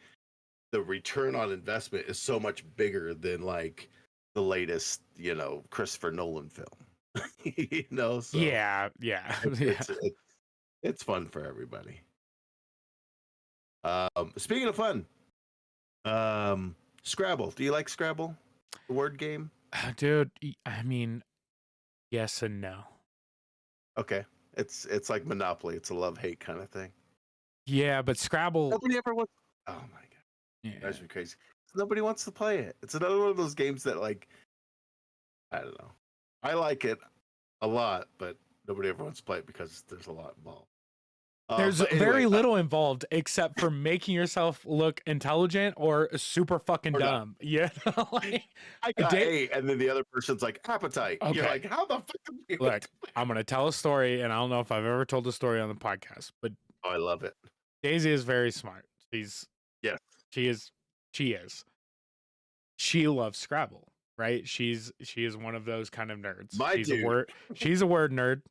the return on investment is so much bigger than like the latest, Christopher Nolan film. So Yeah. it's fun for everybody. Speaking of fun, Scrabble. Do you like Scrabble? The word game? Dude, I mean, yes and no. Okay. It's like Monopoly. It's a love-hate kind of thing. Yeah, but Scrabble. Nobody ever wants. Oh my god, Yeah. drives me crazy. Nobody wants to play it. It's another one of those games that, like, I don't know. I like it a lot, but nobody ever wants to play it because there's a lot involved. There's But anyway, very little involved except for making yourself look intelligent or super fucking or not. dumb. Yeah. Like, I got A, and then the other person's like appetite. Okay. You're like, how the fuck? Look, I'm gonna tell a story, and I don't know if I've ever told the story on the podcast, but Oh, I love it. Daisy is very smart. She's Yes. She is. She loves Scrabble, right? She is one of those kind of nerds. She's a word nerd.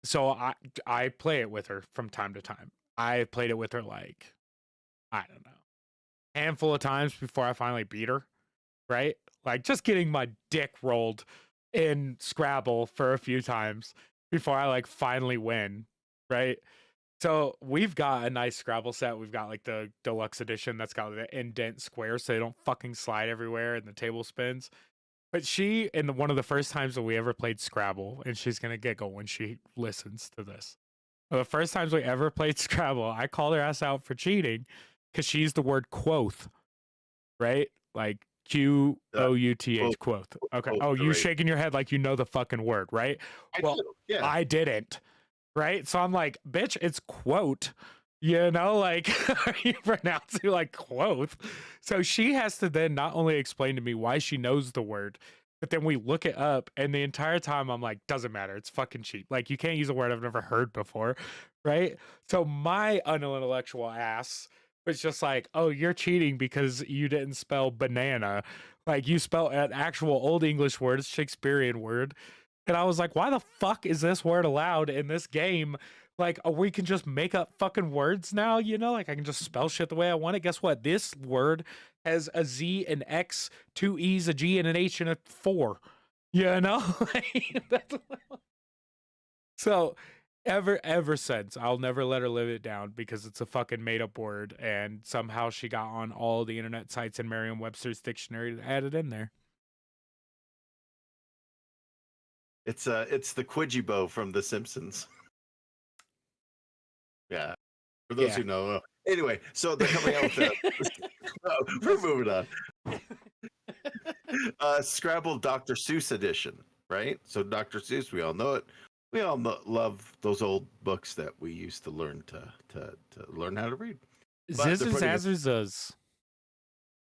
So I play it with her from time to time. I played it with her like, I don't know, handful of times before I finally beat her, right? Like just getting my dick rolled in Scrabble for a few times before I like finally win, right? So we've got a nice Scrabble set. We've got like the deluxe edition that's got the indent squares so they don't fucking slide everywhere and the table spins. But one of the first times that we ever played Scrabble, and she's gonna giggle when she listens to this. The first times we ever played Scrabble, I called her ass out for cheating because she used the word quoth, right? Like Quouth, quoth. Okay. Oh, you shaking your head like you know the fucking word, right? Well, yeah. I didn't, right? So I'm like, bitch, it's quote. Like, are you pronouncing like quoth? So she has to then not only explain to me why she knows the word, but then we look it up, and the entire time I'm like, doesn't matter. It's fucking cheap. Like, you can't use a word I've never heard before, right? So my unintellectual ass was just like, oh, you're cheating because you didn't spell banana. Like, you spelled an actual Old English word, Shakespearean word. And I was like, why the fuck is this word allowed in this game? Like, we can just make up fucking words now, Like, I can just spell shit the way I want it. Guess what? This word has a Z, an X, two E's, a G, and an H, and a 4. So, ever since, I'll never let her live it down because it's a fucking made-up word, and somehow she got on all the internet sites and Merriam-Webster's dictionary to add it in there. It's the Quidgy from The Simpsons. Yeah. For those who know. Anyway, so they're coming out with we're moving on. Scrabble Dr. Seuss edition, right? So Dr. Seuss, we all know it. We all love those old books that we used to learn to learn how to read. Zzzazz.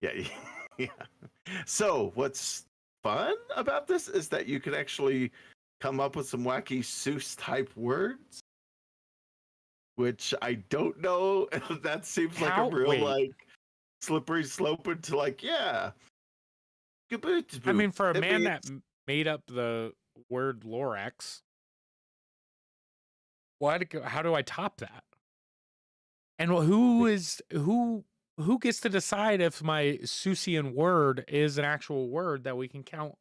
Yeah. So what's fun about this is that you can actually come up with some wacky Seuss type words, which I don't know. That seems like a real like slippery slope into like, yeah. I mean, for a man that made up the word Lorax, how do I top that? And who gets to decide if my Seussian word is an actual word that we can count?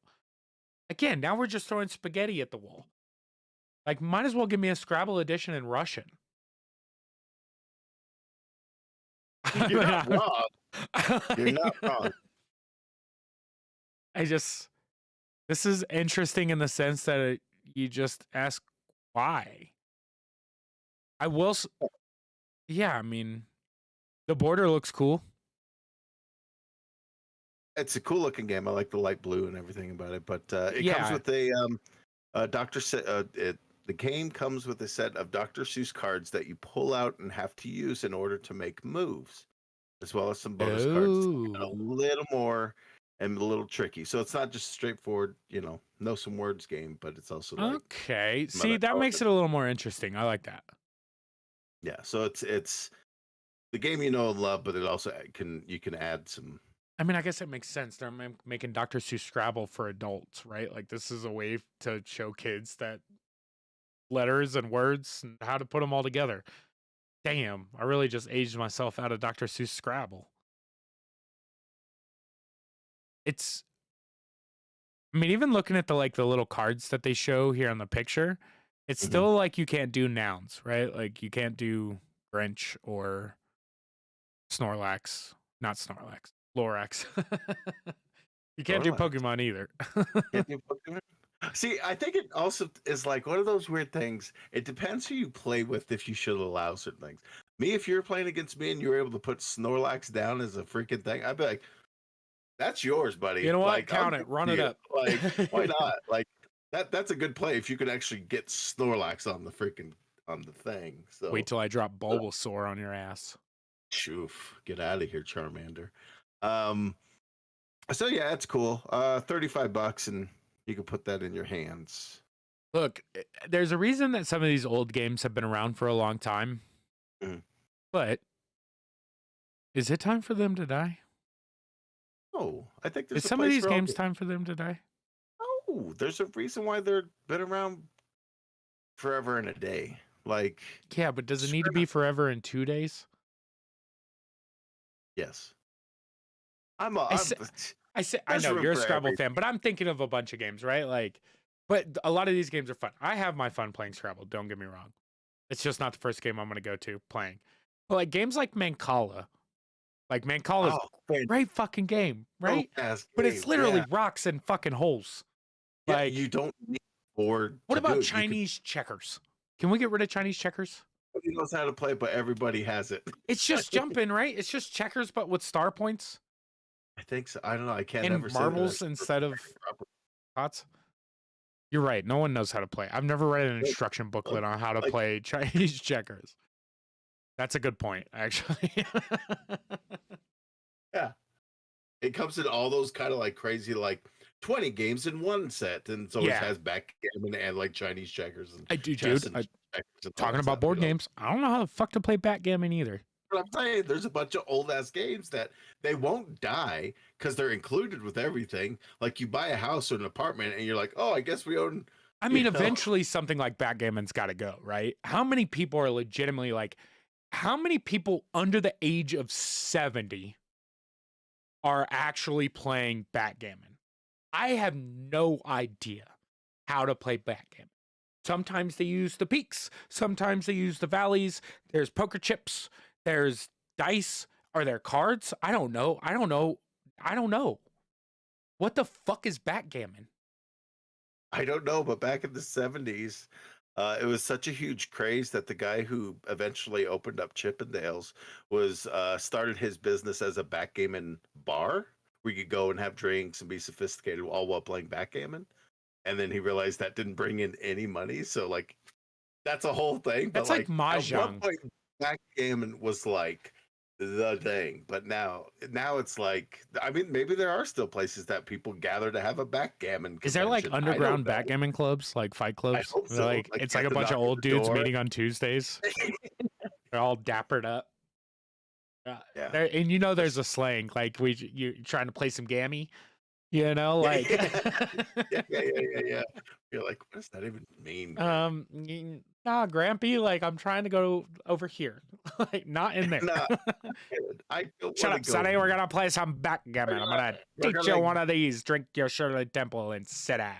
Again, now we're just throwing spaghetti at the wall. Like, might as well give me a Scrabble edition in Russian. You're not wrong. You're not wrong. This is interesting in the sense that you just ask why. I will. Yeah, I mean, the border looks cool. It's a cool looking game. I like the light blue and everything about it. But it comes with a Dr. The game comes with a set of Dr. Seuss cards that you pull out and have to use in order to make moves, as well as some bonus cards. It's a Oh, little more and a little tricky. So it's not just straightforward, know some words game, but it's also like okay. some See, other that makes elements. it a little more interesting. I like that. Yeah, so it's the game you know and love, but it also you can add some. I mean, I guess it makes sense. They're making Dr. Seuss Scrabble for adults, right? Like, this is a way to show kids that letters and words and how to put them all together. Damn, I really just aged myself out of Dr. Seuss Scrabble. It's, I mean, even looking at the little cards that they show here on the picture, it's Mhm. still like you can't do nouns, right? Like you can't do Grinch or Snorlax, not Snorlax, Lorax. You can't do Snorlax. Pokemon either. Can't do Pokemon? See, I think it also is like one of those weird things. It depends who you play with if you should allow certain things. Me, if you're playing against me and you were able to put Snorlax down as a freaking thing, I'd be like, "That's yours, You buddy. know what? Like, I'll Count give it. it Run to it you. up. Like, why not? Like, that's a good play if you could actually get Snorlax on the freaking on the thing." Wait So, till I drop Bulbasaur on your ass. shoof, get out of here, Charmander. Um, so yeah, it's cool. $35 and you can put that in your hands. Look, there's a reason that some of these old games have been around for a long time, Mhm. but is it time for them to die? Oh, I think Is there's a some of place these for all games games. time for them to die? Oh, there's a reason why they're been around forever and a day. Like, Yeah, but does it need to be Scrap- forever in 2 days? yes, I I'm. say, I There's know room you're a for Scrabble everything. fan, but I'm thinking of a bunch of games, right? Like, but a lot of these games are fun. I have my fun playing Scrabble. Don't get me wrong. It's just not the first game I'm going to go to playing. But like games like Mancala, like Mancala's Oh, man, great fucking game, dope right? ass But it's game. Yeah, literally rocks and fucking holes. yeah. You Like, don't need a board what to do about it. You could. Chinese checkers? Can we get rid of Chinese checkers? Nobody knows how to play, but everybody has it. It's just jumping, right? It's just checkers, but with star points I think so. I don't know. I can't and ever say that. marbles instead of pots. You're right. No one knows how to play. I've never read an instruction booklet on how to Like, play Chinese checkers. That's a good point, actually. yeah, it comes in all those kind of like crazy, like 20 games in one set, and it always Yeah, has backgammon and like Chinese checkers and I do, chess dude. and checkers and all Talking that about stuff. board games, I don't know how the fuck to play backgammon either. But I'm saying there's a bunch of old ass games that they won't die because they're included with everything. Like you buy a house or an apartment, and you're like, oh, I guess we own. I mean, eventually something like backgammon's got to go, right? How many people are legitimately like, how many people under the age of 70 are actually playing backgammon? I have no idea how to play backgammon. Sometimes they use the peaks, sometimes they use the valleys. There's poker chips, there's dice. Are there cards? I don't know. I don't know. I don't know. What the fuck is backgammon? I don't know, but back in the 70s, it was such a huge craze that the guy who eventually opened up Chippendales was started his business as a backgammon bar where you could go and have drinks and be sophisticated all while playing backgammon. And then he realized that didn't bring in any money. So like that's a whole thing. But That's like like at one mahjong. point, backgammon was like the thing. But now it's like I mean maybe there are still places that people gather to have a backgammon Is there like convention. I don't underground know. backgammon clubs, like fight I clubs? hope They're so. like Like it's you like have a to bunch of knock at old the dudes door. meeting on Tuesdays. They're all dappered up. Yeah. And you know there's a slang like you're trying to play some gammy, you know, Yeah, like yeah. You're like, what does that even mean, man? nah, Grampy, like I'm trying to go over here, like not in there. Nah, I don't Shut want to up, go. Sonny. We're gonna play some backgammon. I'm gonna We're teach you gonna one of these. Drink your Shirley Temple and sit down.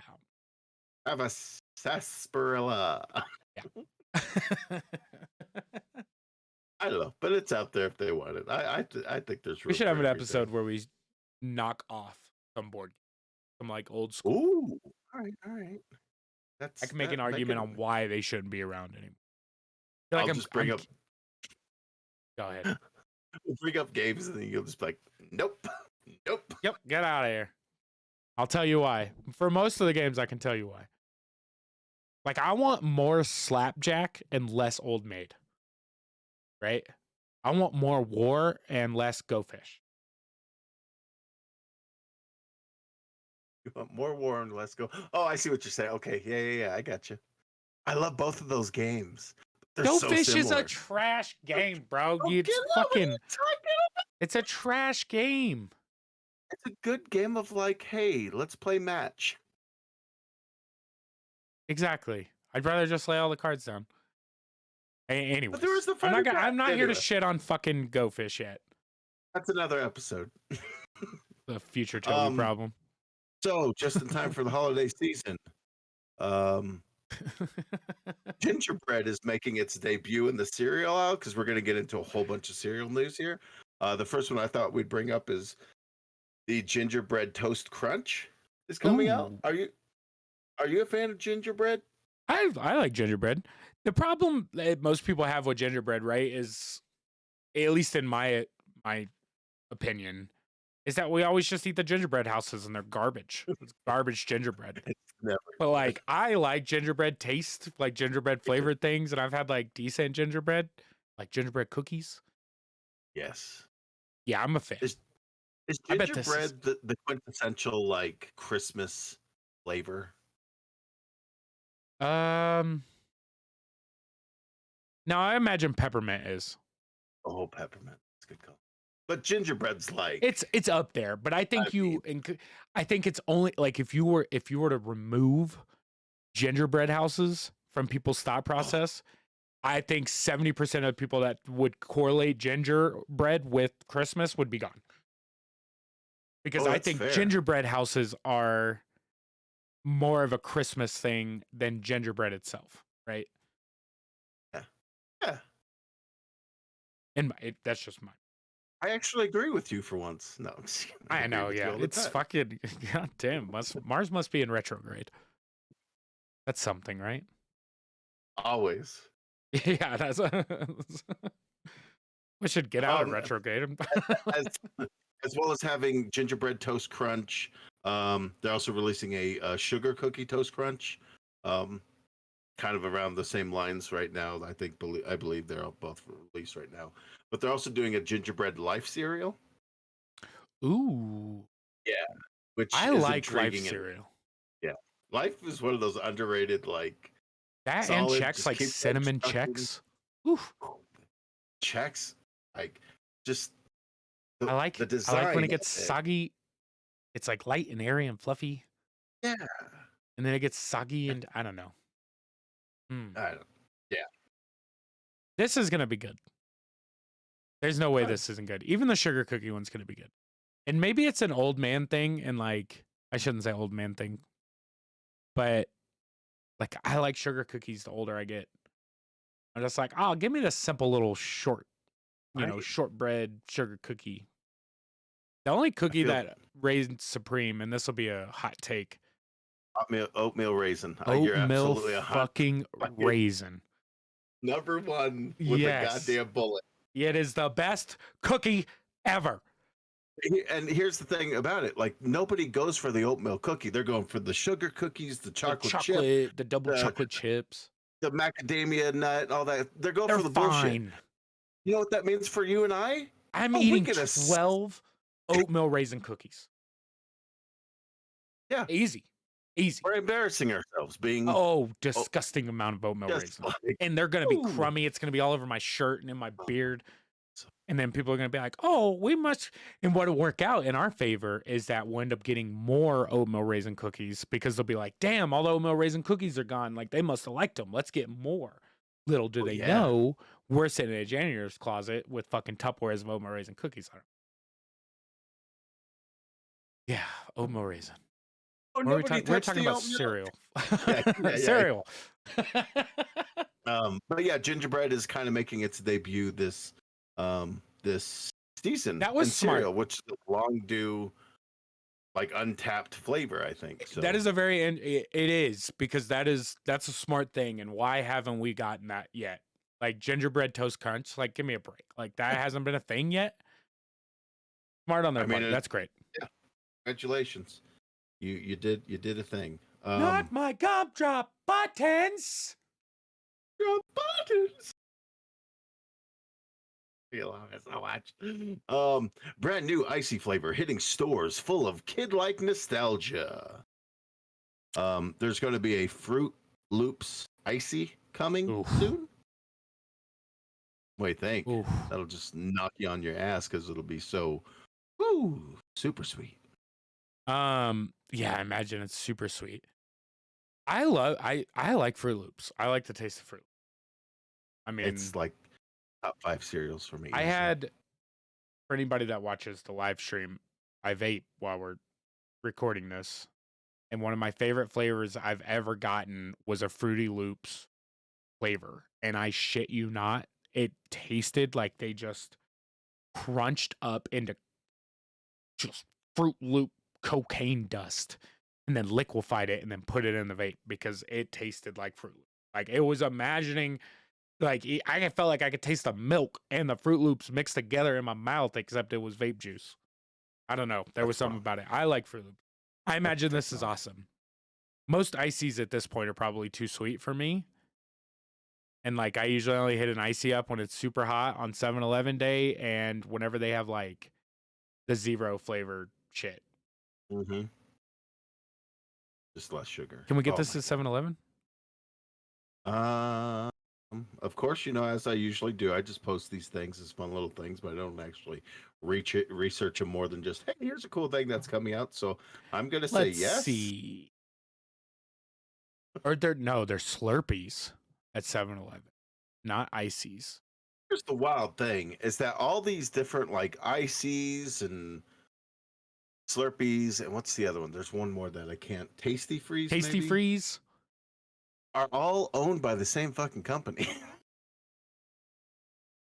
have a sarsaparilla. Yeah. I don't know, but it's out there if they want it. I think there's We room should have for an everything. episode where we knock off some board games, some like old school. Ooh, all right. I can make an argument on why they shouldn't be around anymore. I feel I'll like just bring up. Go ahead. We'll bring up games, and then you'll just be like, nope, nope. Yep, get out of here. I'll tell you why. For most of the games, I can tell you why. Like, I want more slapjack and less Old Maid, right? I want more war and less Go Fish. You want more war and less go. Oh, I see what you're saying. Okay, yeah. I got you. I love both of those games. They're Go so Fish is a similar. trash game, bro. Oh, It's get out, what are you fucking. talking about? It's a trash game. It's a good game of like, hey, let's play match. Exactly. I'd rather just lay all the cards down. But there was Anyways, the fighter guy. I'm not here to Anyway, shit on fucking Go Fish yet. that's another episode. The future Toby problem. So just in time for the holiday season, gingerbread is making its debut in the cereal aisle because we're going to get into a whole bunch of cereal news here. The first one I thought we'd bring up is the gingerbread toast crunch is coming out. Ooh. Are you a fan of gingerbread? I like gingerbread. The problem that most people have with gingerbread, right, is, at least in my opinion, is that we always just eat the gingerbread houses and they're garbage. It's garbage gingerbread. It's never. But like, I like gingerbread taste, like gingerbread flavored things, and I've had like decent gingerbread, like gingerbread cookies. Yes. Yeah, I'm a fan. Is I bet this gingerbread the quintessential like Christmas flavor? No, I imagine peppermint is. Oh, peppermint. That's a good call. But gingerbread's like It's up there, but I think I think it's only like if you were to remove gingerbread houses from people's thought process, I think 70% of people that would correlate gingerbread with Christmas would be gone. Because I think fair. gingerbread houses are more of a Christmas thing than gingerbread itself, right? Yeah. And that's just mine. I actually agree with you for once. No, I'm just kidding. I agree know, with you yeah. all the It's time. fucking god damn. Mars must be in retrograde. That's something, right? Always. Yeah, that's we should get out of retrograde. as well as having gingerbread toast crunch. They're also releasing a sugar cookie toast crunch. Kind of around the same lines right now. I believe they're all both released right now. But they're also doing a gingerbread life cereal. Ooh. Yeah. Which I is like life intriguing. cereal. Yeah. Life is one of those underrated, like that solid, and checks, like cinnamon checks. Oof. Checks, like just I like the design. I like when it gets soggy. It's like light and airy and fluffy. Yeah. And then it gets soggy and I don't know. Yeah. This is gonna be good. There's no way this isn't good. Even the sugar cookie one's gonna be good. And maybe it's an old man thing, and like I shouldn't say old man thing, but like I like sugar cookies the older I get. I'm just like, oh, give me this simple little short, shortbread sugar cookie. The only cookie that reigns supreme, and this will be a hot take. Oatmeal raisin. Oatmeal fucking raisin. Number one with a goddamn bullet. It is the best cookie ever. And here's the thing about it: like nobody goes for the oatmeal cookie; they're going for the sugar cookies, the chocolate chip, the double chocolate chips, the macadamia nut, all that. They're going for the bullshit. You know what that means for you and I? I'm eating 12 oatmeal raisin cookies. Yeah, easy. We're embarrassing ourselves being disgusting amount of oatmeal raisin, and they're gonna be crummy. It's gonna be all over my shirt and in my beard. And then people are going to be like, oh, we must. And what will work out in our favor is that we'll end up getting more oatmeal raisin cookies because they'll be like, damn, all the oatmeal raisin cookies are gone. Like, they must have liked them. Let's get more. Little do they know, we're sitting in a janitor's closet with fucking Tupperwares of oatmeal raisin cookies on it. Yeah, oatmeal raisin. We're talking about cereal. Cereal. But yeah, gingerbread is kind of making its debut this season. That was smart. Cereal, which is a long due, like untapped flavor. I think so. That is it is because that's a smart thing. And why haven't we gotten that yet? Like gingerbread toast crunch. Like, give me a break. Like that hasn't been a thing yet. Smart on their part. That's great. Yeah, congratulations. You did a thing. Not my gumdrop buttons. Your buttons. I love it so much. Brand new icy flavor hitting stores full of kid-like nostalgia. There's going to be a Fruit Loops icy coming soon. What do you think? Oof. That'll just knock you on your ass because it'll be so super sweet. Yeah, I imagine it's super sweet. I like Fruit Loops. I like the taste of fruit. I mean, It's like top 5 cereals for me. I had, for anybody that watches the live stream, I vape while we're recording this. And one of my favorite flavors I've ever gotten was a Fruity Loops flavor. And I shit you not, it tasted like they just crunched up into just Fruit Loop cocaine dust and then liquefied it and then put it in the vape because it tasted like Fruit Loops. Like it was imagining, like I felt like I could taste the milk and the Fruit Loops mixed together in my mouth, except it was vape juice. I don't know. There was something about it. I like Fruit Loops. I imagine this is awesome. Most ices at this point are probably too sweet for me. And like I usually only hit an icy up when it's super hot on 7-Eleven day and whenever they have like the zero flavored shit. Mm-hmm. Just less sugar. Can we get this at 7-Eleven? Of course, as I usually do, I just post these things as fun little things, but I don't actually research them more than just, hey, here's a cool thing that's coming out. So I'm gonna say yes. Let's see. Or they're Slurpees at 7-Eleven, not ices. Here's the wild thing: is that all these different like ices and Slurpees, and what's the other one? There's one more that I can't. Tasty Freeze. Tasty Freeze are all owned by the same fucking company.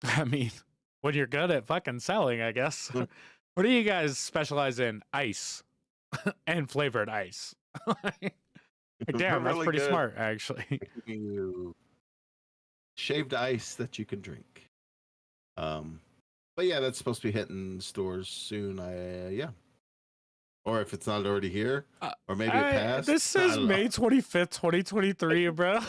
I mean, when you're good at fucking selling, I guess. What do you guys specialize in? Ice and flavored ice. Damn, that's pretty smart, actually. Shaved ice that you can drink. But yeah, that's supposed to be hitting stores soon. Yeah. Or if it's not already here, or maybe it passed. This says May 25th, 2023, bro.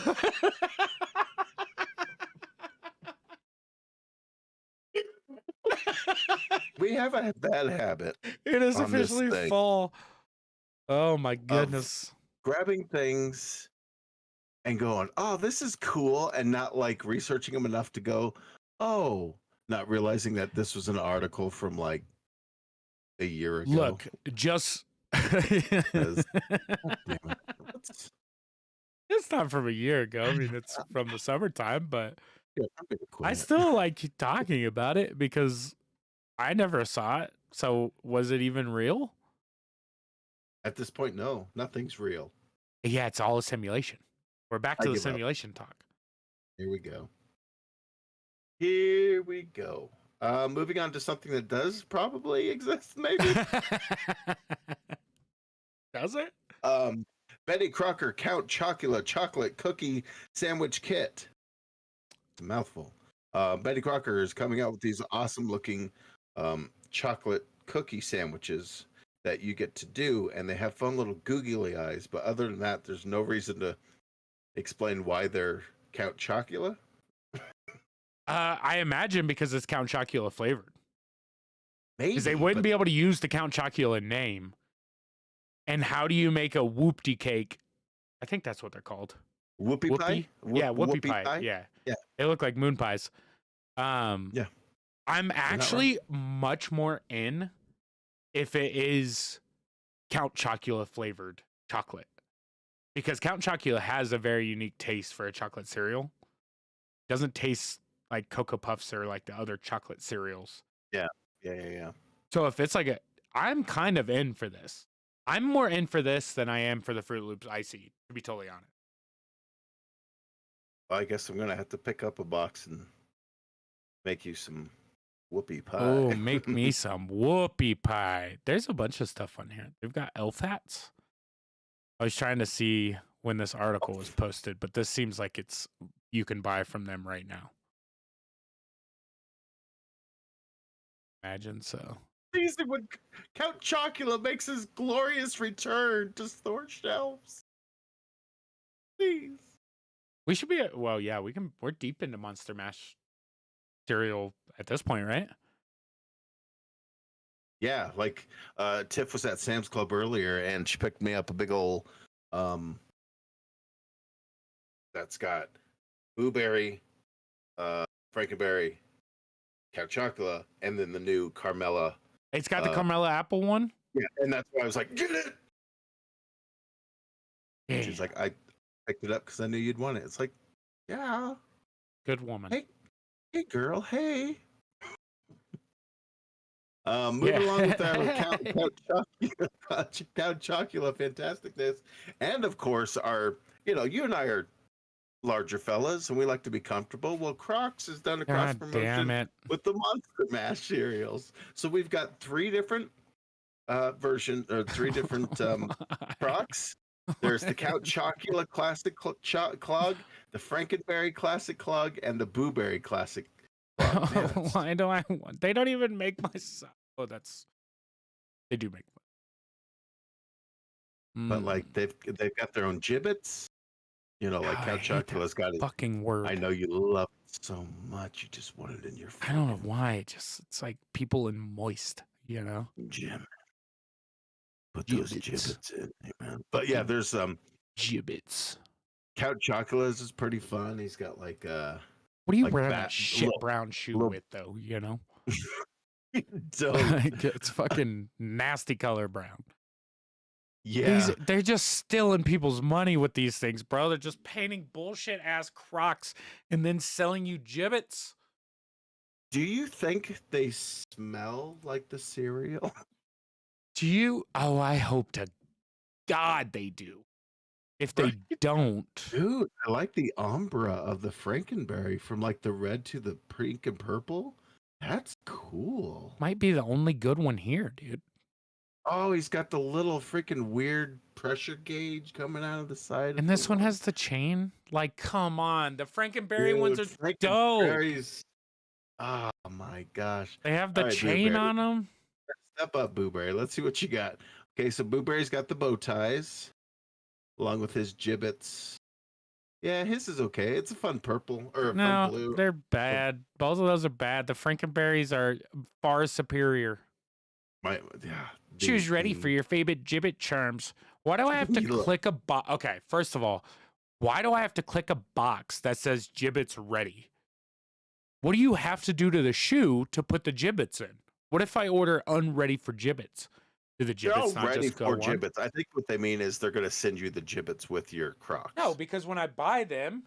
We have a bad habit. It is officially fall. Oh my goodness. Grabbing things and going, oh, this is cool, and not like researching them enough to go, oh, not realizing that this was an article from like a year ago. Look, just it's not from a year ago. I mean, it's from the summertime, but I still like talking about it because I never saw it. So was it even real? At this point, no, nothing's real. Yeah, it's all a simulation. We're back to the simulation talk. Here we go. Here we go. Moving on to something that does probably exist, maybe. Does it? Betty Crocker Count Chocula Chocolate Cookie Sandwich Kit. It's a mouthful. Betty Crocker is coming out with these awesome looking chocolate cookie sandwiches that you get to do, and they have fun little googly eyes. But other than that, there's no reason to explain why they're Count Chocula. I imagine because it's Count Chocula flavored. Maybe. Because they wouldn't be able to use the Count Chocula name. And how do you make a whoopty cake? I think that's what they're called. Whoopie pie? Yeah, whoopie pie. Yeah. They look like moon pies. Yeah. I'm actually much more in if it is Count Chocula flavored chocolate. Because Count Chocula has a very unique taste for a chocolate cereal. Doesn't taste like Cocoa Puffs or like the other chocolate cereals. Yeah. So if it's like I'm kind of in for this. I'm more in for this than I am for the Fruit Loops Icy, to be totally honest. Well, I guess I'm going to have to pick up a box and make you some whoopie pie. Oh, make me some whoopie pie. There's a bunch of stuff on here. They've got elf hats. I was trying to see when this article was posted, but this seems like you can buy from them right now. Imagine so. Season when Count Chocula makes his glorious return to store shelves. Please. We should be. Well, yeah, we can. We're deep into Monster Mash cereal at this point, right? Yeah, like Tiff was at Sam's Club earlier, and she picked me up a big old that's got blueberry, frankenberry, Count Chocula, and then the new Carmela. It's got the Carmela apple one. Yeah, and that's why I was like, get it. And she's Damn. like, I picked it up because I knew you'd want it. It's like, yeah. Good woman. Hey, girl, hey. Moving along with our Count Chocula fantasticness, and of course our, you and I are larger fellas, and we like to be comfortable. Well, Crocs has done a cross promotion with the Monster Mash cereals, so we've got 3 different versions, or 3 different Crocs. There's the Count Chocula Classic Clog, the Frankenberry Classic Clog, and the Blueberry Classic Clog. Man, why do I want? They don't even make my. Oh, they do make. But like they've got their own gibbets. Like Count Chocula's got it. Fucking word. I know you love it so much. You just want it in your. I don't know why. It's like people in moist. Jim. Put those gibbets in, man. But yeah, there's gibbets. Count Chocula's is pretty fun. He's got like what are you wearing that shit brown shoe with though? It's fucking nasty color brown. Yeah, they're just stealing people's money with these things, bro. They're just painting bullshit ass Crocs and then selling you gibbets. Do you think they smell like the cereal? Do you? Oh, I hope to God they do. If they don't, dude, I like the ombre of the Frankenberry from like the red to the pink and purple. That's cool. Might be the only good one here, dude. Oh, he's got the little freaking weird pressure gauge coming out of the side. And this one has the chain. Like, come on. The Frankenberry ones are dope. Oh my gosh. They have the chain on them. Step up, Blueberry. Let's see what you got. Okay, so Blueberry's got the bow ties along with his gibbets. Yeah, his is okay. It's a fun purple or a fun blue. They're bad. Both of those are bad. The Frankenberries are far superior. Choose ready for your favorite gibbet charms. Why do I have to click a box? Okay, first of all, why do I have to click a box that says gibbets ready? What do you have to do to the shoe to put the gibbets in? What if I order unready for gibbets? Do the gibbets not ready just go for on? gibbets? I think what they mean is they're going to send you the gibbets with your Crocs. No, because when I buy them,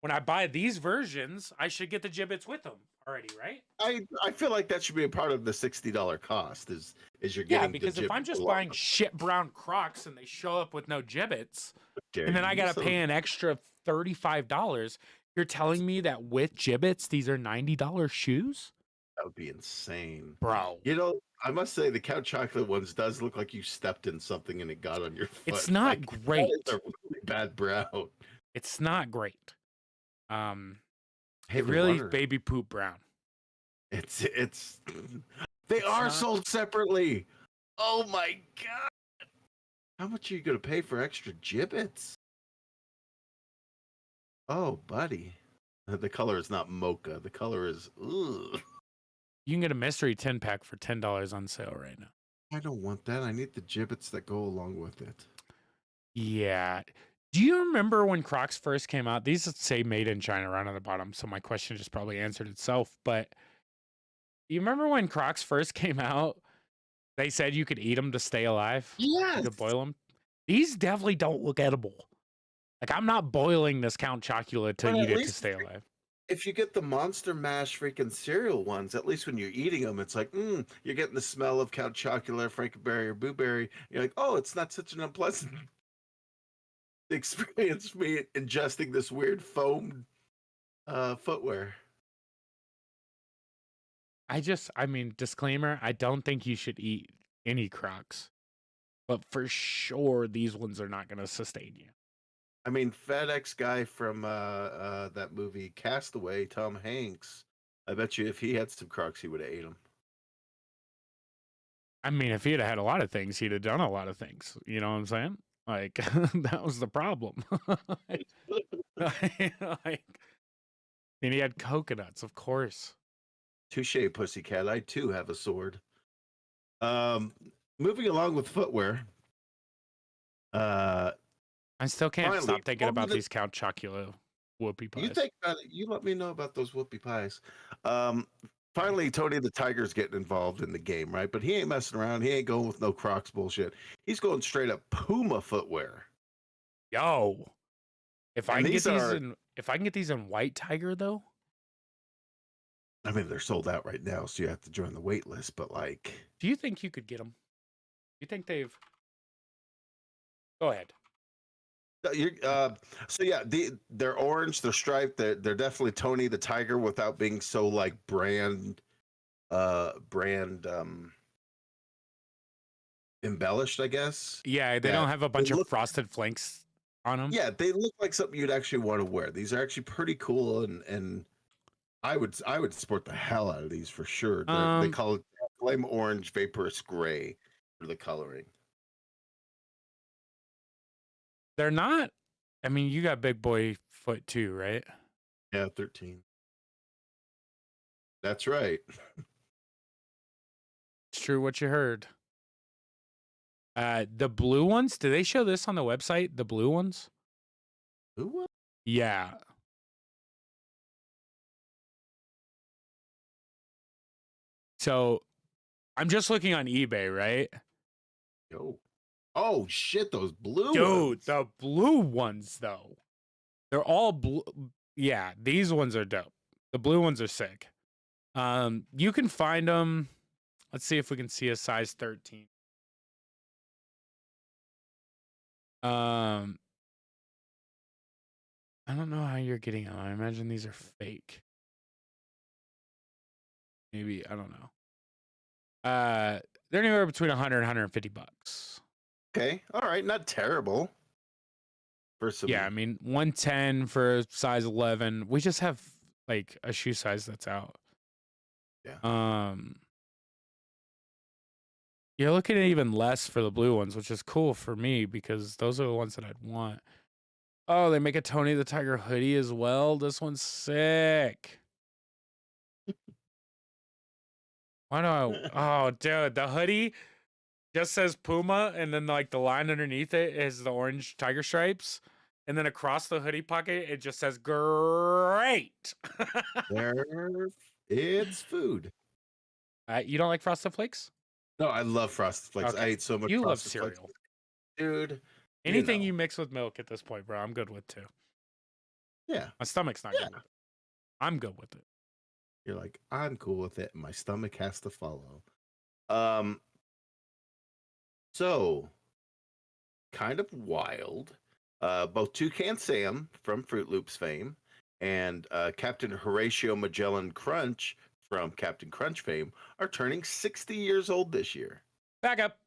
when I buy these versions, I should get the gibbets with them already, right? I feel like that should be a part of the $60 cost. Is you're getting because if I'm just buying shit brown Crocs and they show up with no gibbets, and then I gotta pay an extra $35, you're telling me that with gibbets these are $90 shoes? That would be insane, bro. I must say the Count Chocula ones does look like you stepped in something and it got on your foot. It's not great. It's a really bad brown. It's not great. Hey, really baby poop brown. It's they are sold separately. Oh my god. How much are you gonna pay for extra gibbets? Oh, buddy. The color is not mocha. The color is ugh. You can get a mystery 10-pack for $10 on sale right now. I don't want that. I need the gibbets that go along with it. Yeah. Do you remember when Crocs first came out? These say made in China right on the bottom, so my question just probably answered itself. But you remember when Crocs first came out, they said you could eat them to stay alive? Yes. You could boil them? These definitely don't look edible. Like, I'm not boiling this Count Chocula to eat it to stay alive. If you get the Monster Mash freaking cereal ones, at least when you're eating them, it's like, you're getting the smell of Count Chocula, Frankenberry, or Blueberry. You're like, oh, it's not such an unpleasant experience me ingesting this weird foam footwear. I mean, disclaimer, I don't think you should eat any Crocs. But for sure, these ones are not going to sustain you. I mean, FedEx guy from that movie Castaway, Tom Hanks, I bet you if he had some Crocs, he would have ate them. I mean, if he had had a lot of things, he'd have done a lot of things. You know what I'm saying? Like that was the problem. Like, and he had coconuts, of course. Touche, pussycat. I too have a sword. Um, moving along with footwear. Uh, I still can't finally, stop thinking about these Count Chocula whoopie you pies. think about it. You let me know about those whoopie pies. Um, finally, Tony the Tiger's getting involved in the game, right? But he ain't messing around. He ain't going with no Crocs bullshit. He's going straight up Puma footwear. Yo, if I And can get these these are, in, if I can get these in white tiger though, I mean, they're sold out right now, so you have to join the wait list. But like, do you think you could get them? You think they've? Go ahead. you're, so yeah, they're orange, they're striped, they're definitely Tony the Tiger without being so like brand embellished, I guess. Yeah, they don't That have a they bunch of look, frosted flanks on them. yeah, they look like something you'd actually want to wear. These are actually pretty cool, and I would sport the hell out of these for sure. They call it flame orange vaporous gray for the coloring. They're not. I mean, you got big boy foot too, right? Yeah, 13. That's right. It's true what you heard. The blue ones, do they show this on the website? The blue ones? Who? Yeah. So I'm just looking on eBay, right? Yo. Oh shit, those blue Dude, ones. the blue ones though. They're all blue. Yeah, these ones are dope. The blue ones are sick. You can find them. Let's see if we can see a size 13. I don't know how you're getting them. I imagine these are fake. Maybe, I don't know. They're anywhere between 100 and 150 bucks. Okay, all right, not terrible. For some, Yeah, I mean 110 for size 11. We just have like a shoe size that's out. yeah. You're looking at even less for the blue ones, which is cool for me because those are the ones that I'd want. Oh, they make a Tony the Tiger hoodie as well. This one's sick. Why do I? Oh, dude, the hoodie just says Puma, and then like the line underneath it is the orange tiger stripes, and then across the hoodie pocket it just says "Great." There, it's food. You don't like Frosted Flakes? No, I love Frosted Flakes. I Okay, ate so much you love Frosted Flakes, cereal. dude. Anything you mix with milk at this point, bro, I'm good with too. Yeah, My stomach's not good with it. I'm good with it. You're like, I'm cool with it. My stomach has to follow. Um, so kind of wild. Both Toucan Sam from Fruit Loops fame and Captain Horatio Magellan Crunch from Captain Crunch fame are turning 60 years old this year. Back up.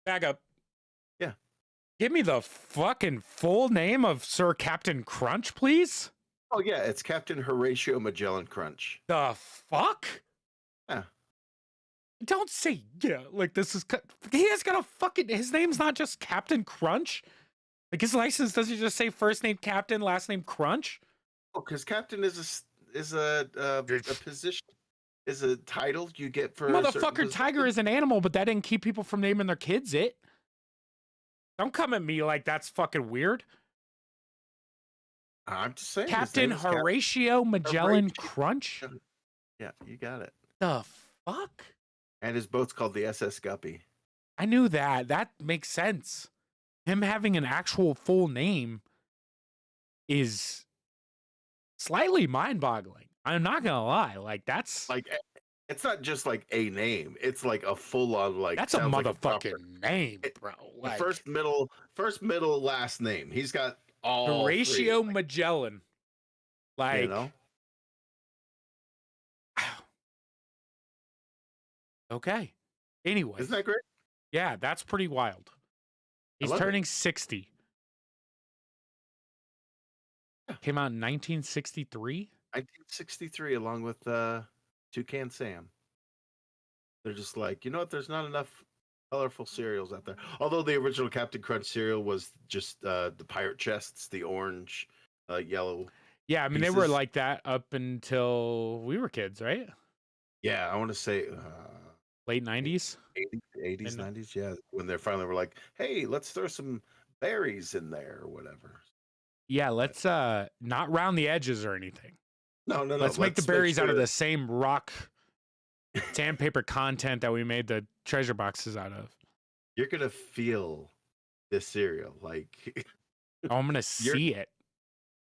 Back up. Yeah. Give me the fucking full name of Sir Captain Crunch, please. Oh yeah, it's Captain Horatio Magellan Crunch. The fuck? Yeah. Don't say yeah. Like this is he has got a fucking his name's not just Captain Crunch. Like his license doesn't just say first name Captain, last name Crunch. Oh, because Captain is a position, is a title you get for Motherfucker Tiger is an animal, but that didn't keep people from naming their kids it. Don't come at me like that's fucking weird. I'm just saying. Captain Horatio Magellan Crunch? Yeah, you got it. The fuck? And his boat's called the SS Guppy. I knew that. That makes sense. Him having an actual full name is slightly mind-boggling. I'm not gonna lie. Like that's like it's not just like a name. It's like a full-on like that's a motherfucking name, bro. Like first, middle, last name. He's got all Horatio three. Magellan. Like you know. Okay. Anyway. Isn't that great? Yeah, that's pretty wild. He's turning 60. Came out in 1963? 1963, along with Toucan Sam. They're just like, you know what? There's not enough colorful cereals out there. Although the original Captain Crunch cereal was just the pirate chests, the orange, yellow Yeah, I mean they were pieces. like that up until we were kids, right? Yeah, I want to say Late 90s. 80s, And 90s. Yeah, when they finally were like, "Hey, let's throw some berries in there or whatever." yeah, But let's not round the edges or anything. no, no, no. Let's make the Let's make berries out sure of that the same rock sandpaper content that we made the treasure boxes out of. you're gonna feel this cereal. Like Oh, I'm gonna your see it.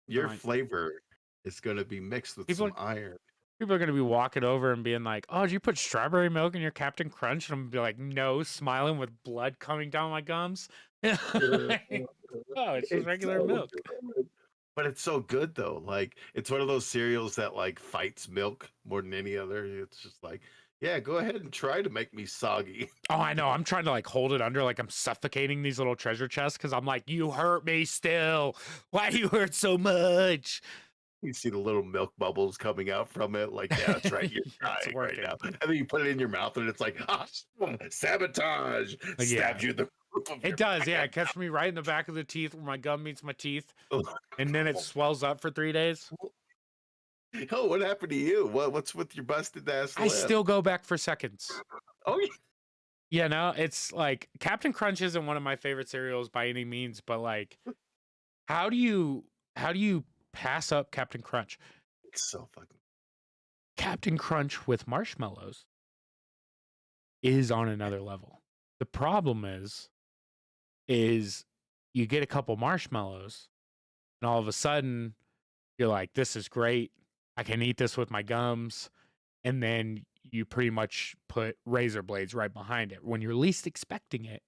I'm your like, flavor is gonna be mixed with people some are iron. people are gonna be walking over and being like, "Oh, did you put strawberry milk in your Captain Crunch?" And I'm gonna be like, "No," smiling with blood coming down my gums. Oh, it's just It's regular so milk. good. But it's so good though. Like it's one of those cereals that like fights milk more than any other. It's just like, yeah, go ahead and try to make me soggy. Oh, I know. I'm trying to like hold it under, like I'm suffocating these little treasure chests because I'm like, "You hurt me still. Why do you hurt so much?" You see the little milk bubbles coming out from it. Like, yeah, that's right. You're It's dying right working. now. And then you put it in your mouth and it's like, ah, sabotage. Yeah, Stabs you in the roof of it your does. Yeah, back. it cuts me right in the back of the teeth where my gum meets my teeth, Oh, and then it swells up for 3 days. oh, what happened to you? What's with your busted ass I lip? still go back for seconds. Oh, yeah. You know, it's like Captain Crunch isn't one of my favorite cereals by any means, but like, how do you pass up Captain Crunch? It's so fucking. Captain Crunch with marshmallows is on another level. The problem is you get a couple marshmallows and all of a sudden you're like, this is great. I can eat this with my gums. And then you pretty much put razor blades right behind it. When you're least expecting it,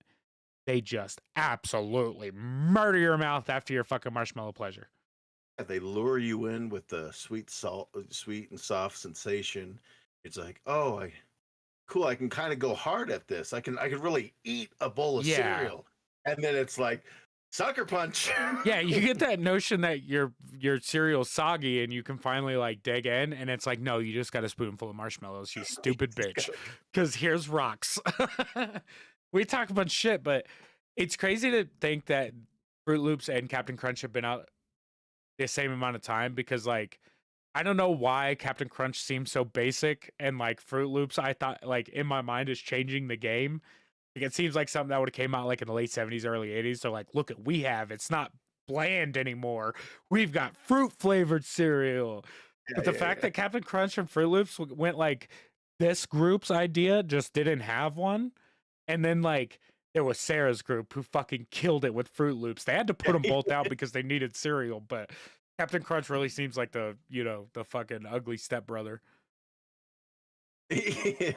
they just absolutely murder your mouth after your fucking marshmallow pleasure. They lure you in with the sweet and soft sensation. It's like, oh, cool. I can kind of go hard at this. I can really eat a bowl of Yeah. cereal, and then it's like sucker punch. Yeah, you get that notion that your cereal's soggy and you can finally like dig in, and it's like, no, you just got a spoonful of marshmallows, you stupid bitch. Because here's rocks. We talk about shit, but it's crazy to think that Fruit Loops and Captain Crunch have been out the same amount of time because like I don't know why Captain Crunch seems so basic and like Fruit Loops I thought like in my mind is changing the game. Like it seems like something that would have came out like in the late 70s, early 80s. So like, look at we have. It's not bland anymore. We've got fruit flavored cereal. Yeah, But the yeah, fact yeah. that Captain Crunch and Fruit Loops went like this group's idea just didn't have one. And then like there was Sarah's group who fucking killed it with Fruit Loops. They had to put them both out because they needed cereal, but Captain Crunch really seems like the, the fucking ugly stepbrother. Yeah.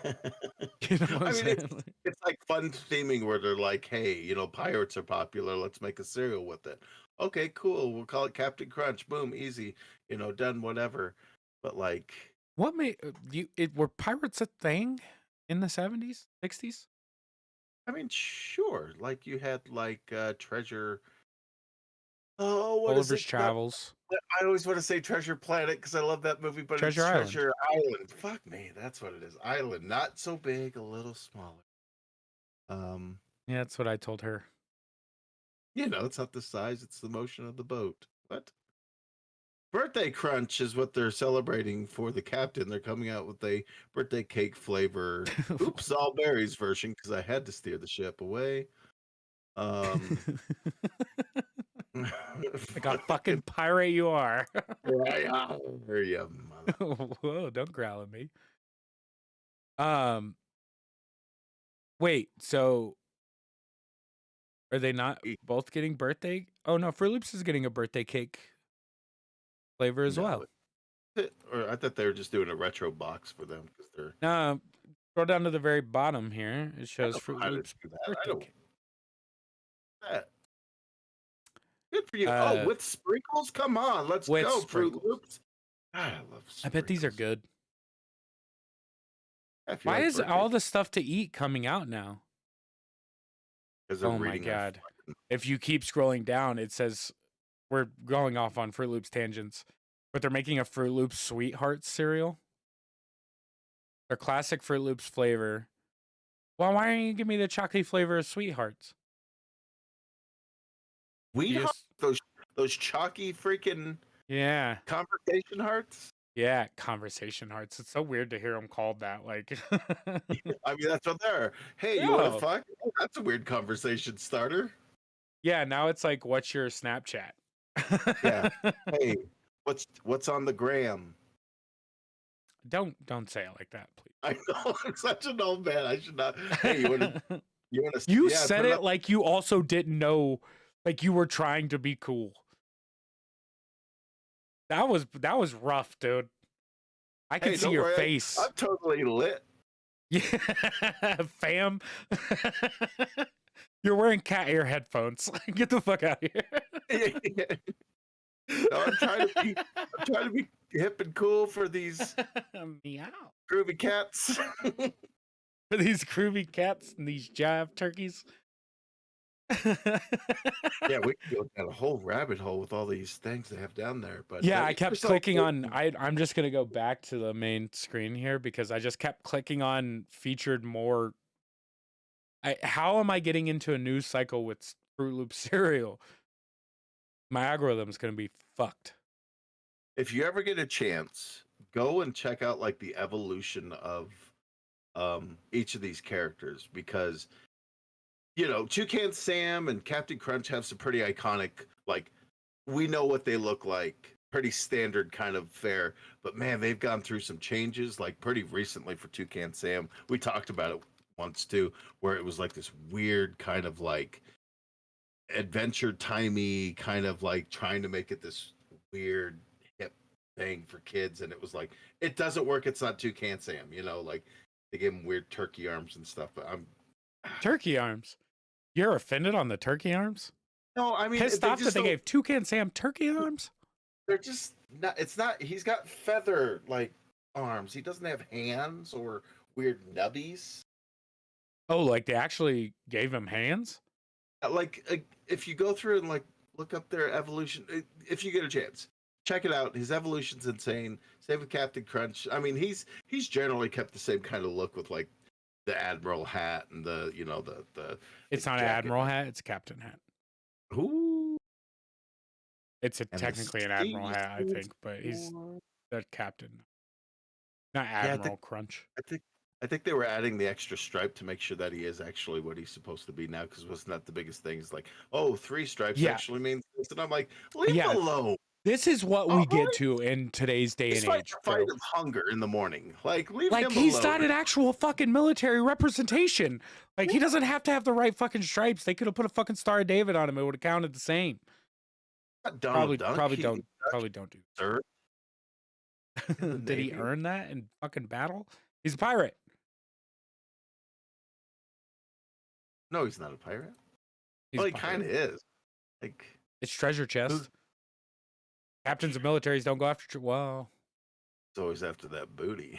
You know what I'm I mean, saying? it's like fun theming where they're like, hey, pirates are popular. Let's make a cereal with it. Okay, cool. We'll call it Captain Crunch. Boom, easy. Done. Whatever. But like, What made were pirates a thing in the 70s, 60s? I mean, sure. Like you had like Treasure. Oh, what is Oliver's it? The Travels, I always want to say Treasure Planet because I love that movie, but it's Treasure Island. Treasure Island. Fuck me, that's what it is. Island, not so big, a little smaller. Um, Yeah, that's what I told her. it's not the size; it's the motion of the boat. What? Birthday Crunch is what they're celebrating for the captain. They're coming out with a birthday cake flavor. Oops, all berries version because I had to steer the ship away. Um, Like a fucking pirate you are. right are you, mother? Whoa, don't growl at me. Um, wait, so are they not both getting birthday? Oh no, Fruit Loops is getting a birthday cake flavor as No, well. or I thought they were just doing a retro box for them because they're. No, scroll down to the very bottom here. It I shows don't know Fruit how to Loops do that. I birthday don't. cake. That. Good for you. Oh, Uh, with sprinkles? Come on, let's with go, Fruit sprinkles. Loops. God, I love I bet these are sprinkles. good. If you Why like is birthday, all the stuff to eat coming out now? because they're Oh my reading our. god. If you keep scrolling down, it says we're going off on Fruit Loops tangents, but they're making a Fruit Loops Sweetheart cereal. Their classic Fruit Loops flavor Well, why don't you give me the chocolate flavor of Sweethearts? You Sweetheart, just those chalky freaking yeah. conversation hearts. Yeah, conversation hearts. It's so weird to hear them called that. Like, I mean, that's what they're. Hey, you want to oh, fuck? Oh, that's a weird conversation starter. yeah. Now it's like, what's your Snapchat? Yeah. Hey, what's on the gram? Don't say it like that, I know I'm such an old man. I should not. Hey, please. you want to You yeah, said put it it up. like you also didn't know, like you were trying to be cool. That was rough, dude. I can Hey, see don't your worry. face. I'm totally lit. Yeah, fam. You're wearing cat ear headphones. Get the fuck out of here. No, I'm trying to be hip and cool for these Meow. groovy cats. For these groovy cats and these jive turkeys. Yeah, we can go down a whole rabbit hole with all these things they have down there. But Yeah, I you kept yourself. clicking on. I'm just gonna go back to the main screen here because I just kept clicking on featured more. How am I getting into a news cycle with Fruit Loop cereal? My algorithm's gonna be fucked. If you ever get a chance, go and check out like the evolution of each of these characters because Toucan Sam and Captain Crunch have some pretty iconic, like we know what they look like, pretty standard kind of fare. But man, they've gone through some changes, like pretty recently for Toucan Sam. We talked about it once too, where it was like this weird kind of like adventure timey kind of like trying to make it this weird hip thing for kids, and it was like it doesn't work. It's not Toucan Sam, like they give him weird turkey arms and stuff. But I'm Turkey arms. You're offended on the turkey arms? no, I mean Pissed they off that just they don't. gave Toucan Sam turkey arms? They're just not. It's not. He's got feather like arms. He doesn't have hands or weird nubbies. Oh, like they actually gave him hands? If you go through and like look up their evolution, if you get a chance, check it out. His evolution's insane. Same with Captain Crunch. I mean, he's generally kept the same kind of look with like the admiral hat and the It's like not an jacket. admiral hat, it's a captain hat. Ooh, It's and the technically an admiral sea hat, I is think, but he's for- the captain, not yeah, Admiral Crunch. I think they were adding the extra stripe to make sure that he is actually what he's supposed to be now, because wasn't that the biggest thing? It's like, oh, 3 stripes Yeah, actually means this. And I'm like, leave him yeah. alone. This is what All we get right. to in today's day He's and fighting age, a fight bro. of hunger in the morning. Like, leave Like him he's alone. not an actual fucking military representation. Like he doesn't have to have the right fucking stripes. They could have put a fucking Star of David on him. It would have counted the same. Not Donald Probably, Duck. probably He don't, probably don't do. served in the Did he Navy. earn that in fucking battle? He's a pirate. No, he's not a pirate. He's Well, a he kind pirate. of is. Like, It's treasure who- chest. Captains of militaries don't go after. Well, he's always after that booty.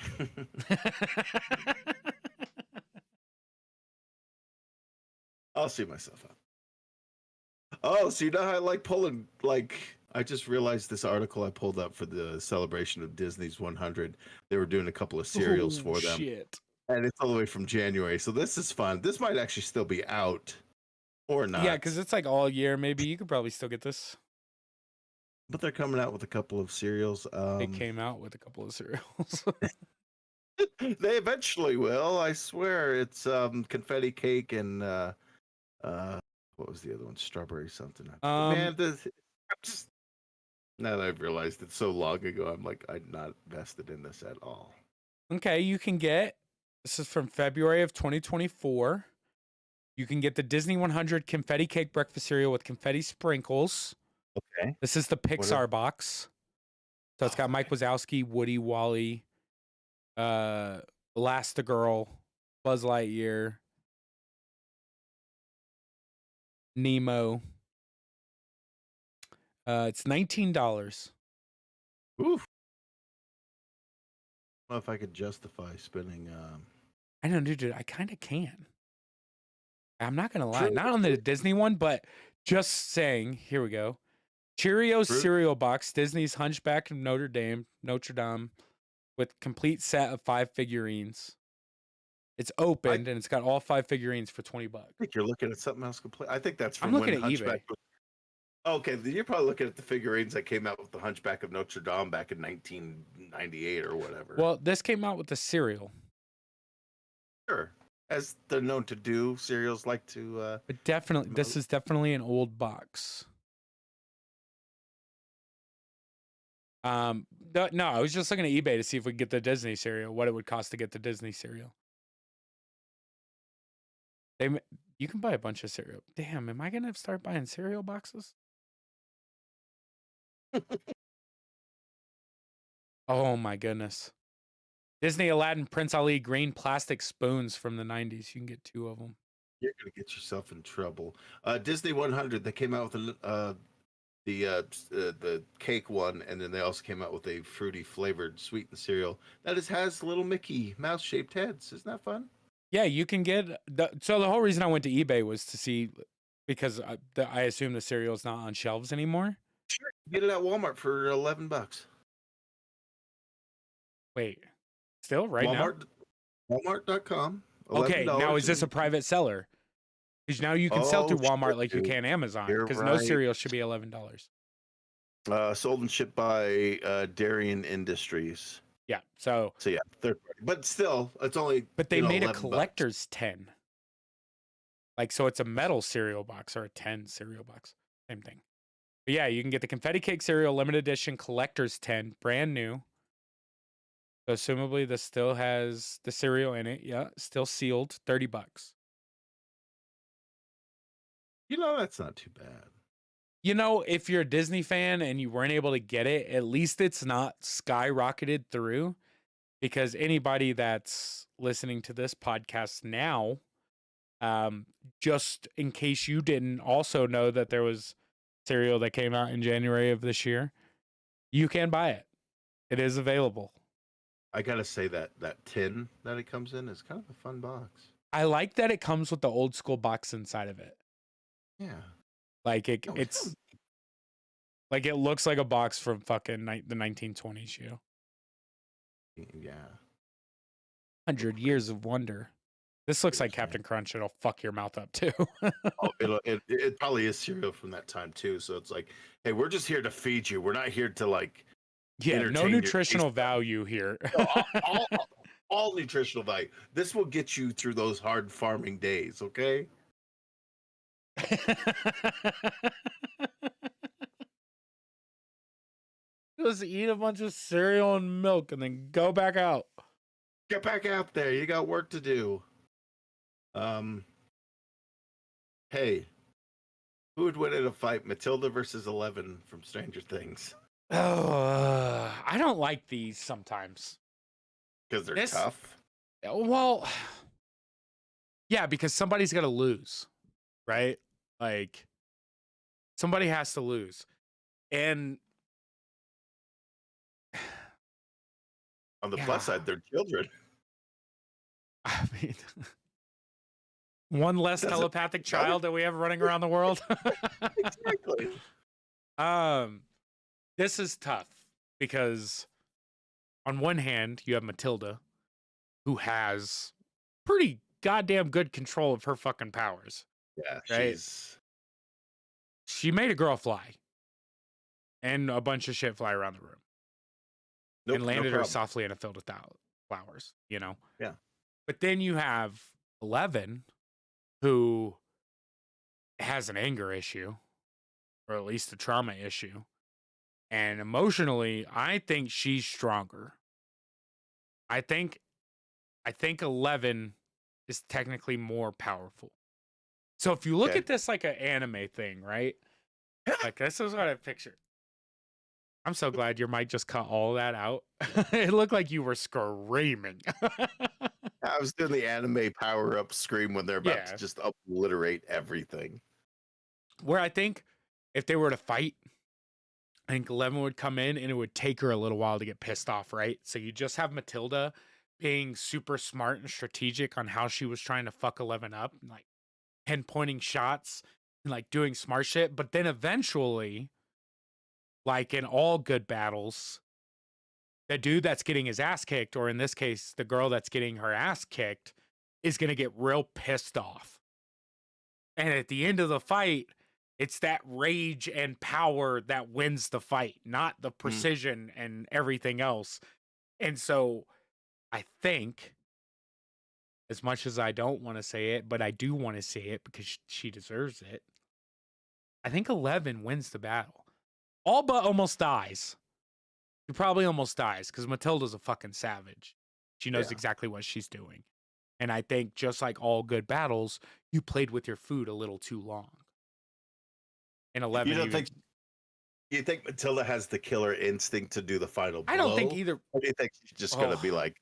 I'll see myself out. Oh, so you know how I like pulling, like, I just realized this article I pulled up for the celebration of Disney's 100. They were doing a couple of cereals oh for them, shit. and it's all the way from January. So this is fun. This might actually still be out or Yeah, not, because it's like all year. Maybe you could probably still get this. but they're coming out with a couple of cereals. They came out with a couple of cereals. They eventually will. I swear. It's confetti cake and what was the other one? Strawberry something. Man, just now that I've realized it's so long ago, I'm like, I'm not vested in this at all. Okay, you can get. This is from February of 2024. You can get the Disney 100 confetti cake breakfast cereal with confetti sprinkles. Okay. This is the Pixar box. So it's got Mike Wazowski, Woody, Wally, Elastigirl, Buzz Lightyear, Nemo. It's $19. Oof. I don't know if I could justify spending. I know, dude. I kind of can. I'm not gonna lie, not on the Disney one, but just saying. Here we go. Cheerios cereal box, Disney's Hunchback of Notre Dame, with complete set of 5 figurines. It's I opened and it's got all 5 figurines for $20. think you're looking at something else completely. I think that's I'm from looking when at Hunchback eBay. was. Okay, then you're probably looking at the figurines that came out with the Hunchback of Notre Dame back in 1998 or whatever. Well, this came out with the cereal, Sure, as they're known to do, cereals like but definitely, to this is definitely an old box. No, I was just looking at eBay to see if we could get the Disney cereal, what it would cost to get the Disney cereal. You can buy a bunch of cereal. Damn, am I gonna start buying cereal boxes? Oh my goodness. Disney Aladdin Prince Ali green plastic spoons from the 90s. You can get 2 of them. You're gonna get yourself in trouble. Disney 100. They came out with the cake one, and then they also came out with a fruity flavored sweetened cereal that has little Mickey Mouse shaped heads. Isn't that fun? Yeah, you can get so the whole reason I went to eBay was to see, because I assume the cereal is not on shelves anymore. Sure. Get it at Walmart for $11. Wait, still right now? Walmart.com. Okay, now $11. is this a private seller? Because now you can sell through Walmart shit, like you dude. can Amazon. You're Because no right. cereal should be $11. Sold and shipped by Darien Industries. Yeah, so yeah, third party, but still, it's only. but they made a $11. collector's 10. Like, so it's a metal cereal box or a 10 cereal box. Same thing. But yeah, you can get the confetti cake cereal limited edition collector's 10, brand new. So assumably this still has the cereal in it. Yeah, still sealed, $30. That's not too bad. If you're a Disney fan and you weren't able to get it, at least it's not skyrocketed through, because anybody that's listening to this podcast now, just in case you didn't also know that there was cereal that came out in January of this year, you can buy it. It is available. I gotta say that tin that it comes in is kind of a fun box. I like that it comes with the old school box inside of it. Yeah. Like it's like it looks like a box from fucking the 1920s, Yeah. 100 Years of Wonder. This looks like Captain Crunch. It'll fuck your mouth up too. It probably is cereal from that time too. So it's like, hey, we're just here to feed you. We're not here to like. Yeah, no nutritional value here. all nutritional value. This will get you through those hard farming days. Okay. Just eat a bunch of cereal and milk and then go back out. Get back out there. You got work to do. Hey, who would win in a fight, Matilda versus 11 from Stranger Things? Oh, I don't like these sometimes. Because they're tough? Well, yeah, because somebody's got to lose, right? Like, somebody has to lose. And on the plus side, they're children. I mean, one less telepathic child that we have running around the world. Exactly. This is tough because on one hand, you have Matilda, who has pretty goddamn good control of her fucking powers. Yeah, right? She made a girl fly and a bunch of shit fly around the room. And landed her softly in a field with flowers, Yeah. But then you have 11, who has an anger issue, or at least a trauma issue. And emotionally, I think she's stronger. I think 11 is technically more powerful. So if you look at this like an anime thing, right? Like, this is what I pictured. I'm so glad your mic just cut all that out. It looked like you were screaming. I was doing the anime power-up scream when they're about to just obliterate everything. Where I think if they were to fight, I think 11 would come in and it would take her a little while to get pissed off, right? So you just have Matilda being super smart and strategic on how she was trying to fuck 11 up, and like pinpointing shots and like doing smart shit. But then eventually, like in all good battles, the dude that's getting his ass kicked, or in this case, the girl that's getting her ass kicked, is going to get real pissed off. And at the end of the fight, it's that rage and power that wins the fight, not the precision and everything else. And so I think, as much as I don't want to say it, but I do want to say it because she deserves it, I think 11 wins the battle. All but almost dies. She probably almost dies because Matilda's a fucking savage. She knows exactly what she's doing. And I think just like all good battles, you played with your food a little too long. And 11 you think Matilda has the killer instinct to do the final blow? I don't think either. Or do you think she's just going to be like,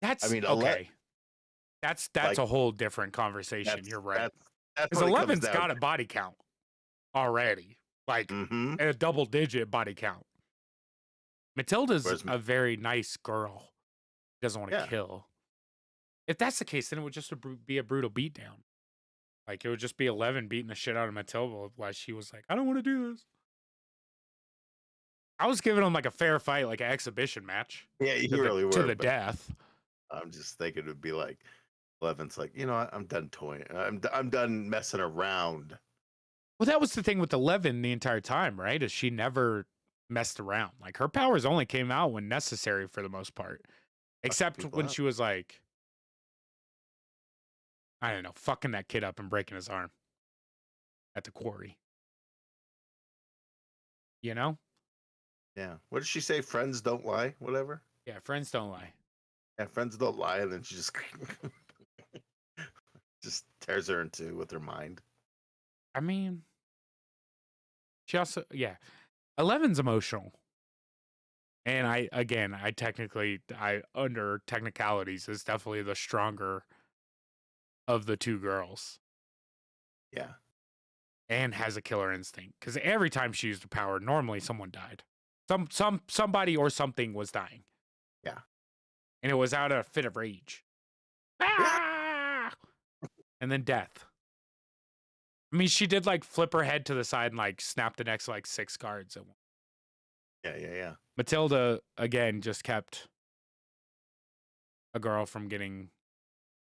that's, I mean, okay. That's like, a whole different conversation. You're right. Because 11's got a body count already. Like a double-digit body count. Matilda's a very nice girl. She doesn't want to kill. If that's the case, then it would just be a brutal beatdown. Like, it would just be 11 beating the shit out of Matilda while she was like, I don't want to do this. I was giving them like a fair fight, like an exhibition match. Yeah, you really were. To the death. I'm just thinking it would be like, 11's like, you know what? I'm done toying. I'm done messing around. Well, that was the thing with 11 the entire time, right? Is she never messed around. Like, her powers only came out when necessary for the most part. Except when she was like, I don't know, fucking that kid up and breaking his arm at the quarry. You know? Yeah. What did she say? Friends don't lie? Whatever? Yeah, friends don't lie. Yeah, friends don't lie. And then she just just tears her in two with her mind. I mean, she also, 11's emotional. And under technicalities, is definitely the stronger of the two girls. Yeah. And has a killer instinct. Because every time she used her power, normally someone died. Somebody or something was dying. Yeah. And it was out of a fit of rage. Ah! And then death. I mean, she did like flip her head to the side and like snap the next like 6 guards. Yeah. Matilda, again, just kept a girl from getting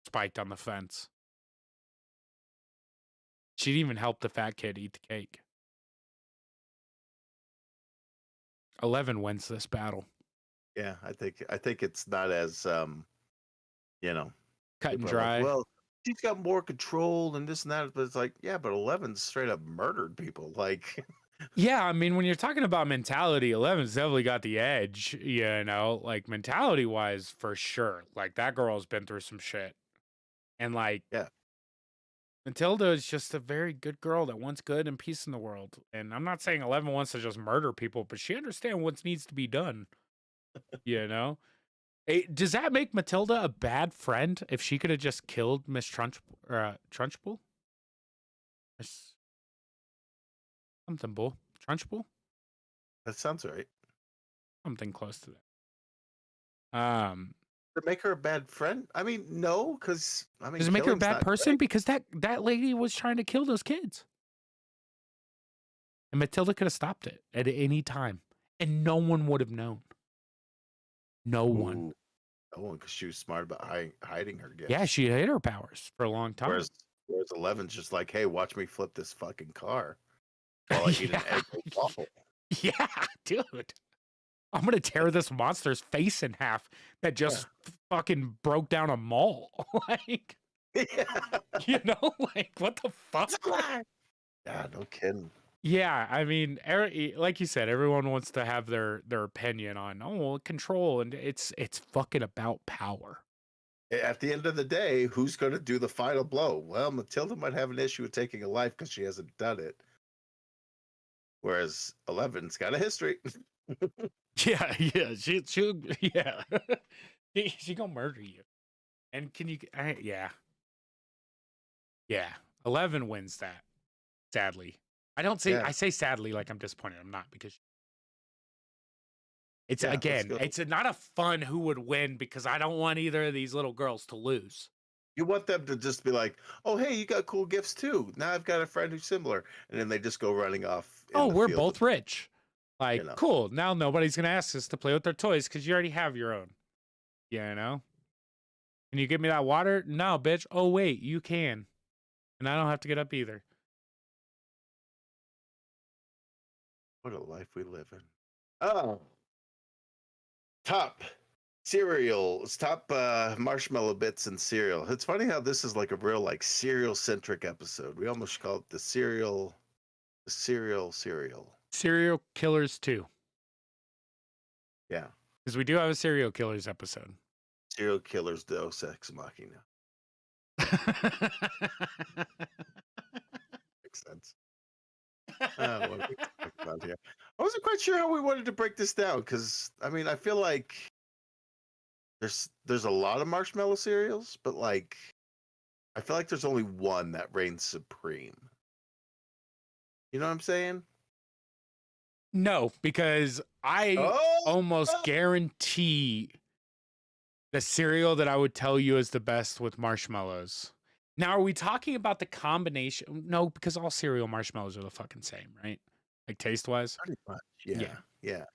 spiked on the fence. She'd even help the fat kid eat the cake. 11 wins this battle. Yeah, I think it's not as cut and dry. Like, well, she's got more control and this and that, but it's like, yeah, but 11 straight up murdered people. Like, yeah, I mean, when you're talking about mentality, 11's definitely got the edge, like mentality wise, for sure. Like, that girl's been through some shit. And like, Matilda is just a very good girl that wants good and peace in the world. And I'm not saying 11 wants to just murder people, but she understands what needs to be done. Does that make Matilda a bad friend if she could have just killed Miss Trunchbull? Something bull. Trunchbull? That sounds right. Something close to that. To make her a bad friend? I mean, no, because does it make her a bad person? Great. Because that lady was trying to kill those kids. And Matilda could have stopped it at any time. And no one would have known. No one. No one, because she was smart about hiding her gifts. Yeah, she hid her powers for a long time. Whereas 11's just like, hey, watch me flip this fucking car while I eat an egg waffle. Yeah, dude. I'm going to tear this monster's face in half that just fucking broke down a mall. Like, like, what the fuck? Yeah, no kidding. Yeah, I mean, like you said, everyone wants to have their opinion on, control, and it's fucking about power. At the end of the day, who's going to do the final blow? Well, Matilda might have an issue with taking a life because she hasn't done it. Whereas 11's got a history. Yeah, she gonna murder you. And can you? Yeah. 11 wins that. Sadly, I say sadly like I'm disappointed. I'm not, because it's it's not a fun who would win, because I don't want either of these little girls to lose. You want them to just be like, oh, hey, you got cool gifts too. Now I've got a friend who's similar, and then they just go running off. Oh, we're both rich. Like, cool. Now nobody's going to ask us to play with their toys because you already have your own. Can you get me that water? No, bitch. Oh, wait, you can. And I don't have to get up either. What a life we live in. Oh, top cereals, top marshmallow bits and cereal. It's funny how this is like a real like cereal centric episode. We almost call it the cereal. Serial Killers 2. Yeah. Because we do have a Serial Killers episode. Serial Killers Deus Ex Machina. Makes sense. What are we talking about here? I wasn't quite sure how we wanted to break this down because I mean I feel like there's a lot of marshmallow cereals, but like I feel like there's only one that reigns supreme. You know what I'm saying? No, because I almost guarantee the cereal that I would tell you is the best with marshmallows. Now, are we talking about the combination? No, because all cereal marshmallows are the fucking same, right? Like taste-wise? Pretty much. Yeah.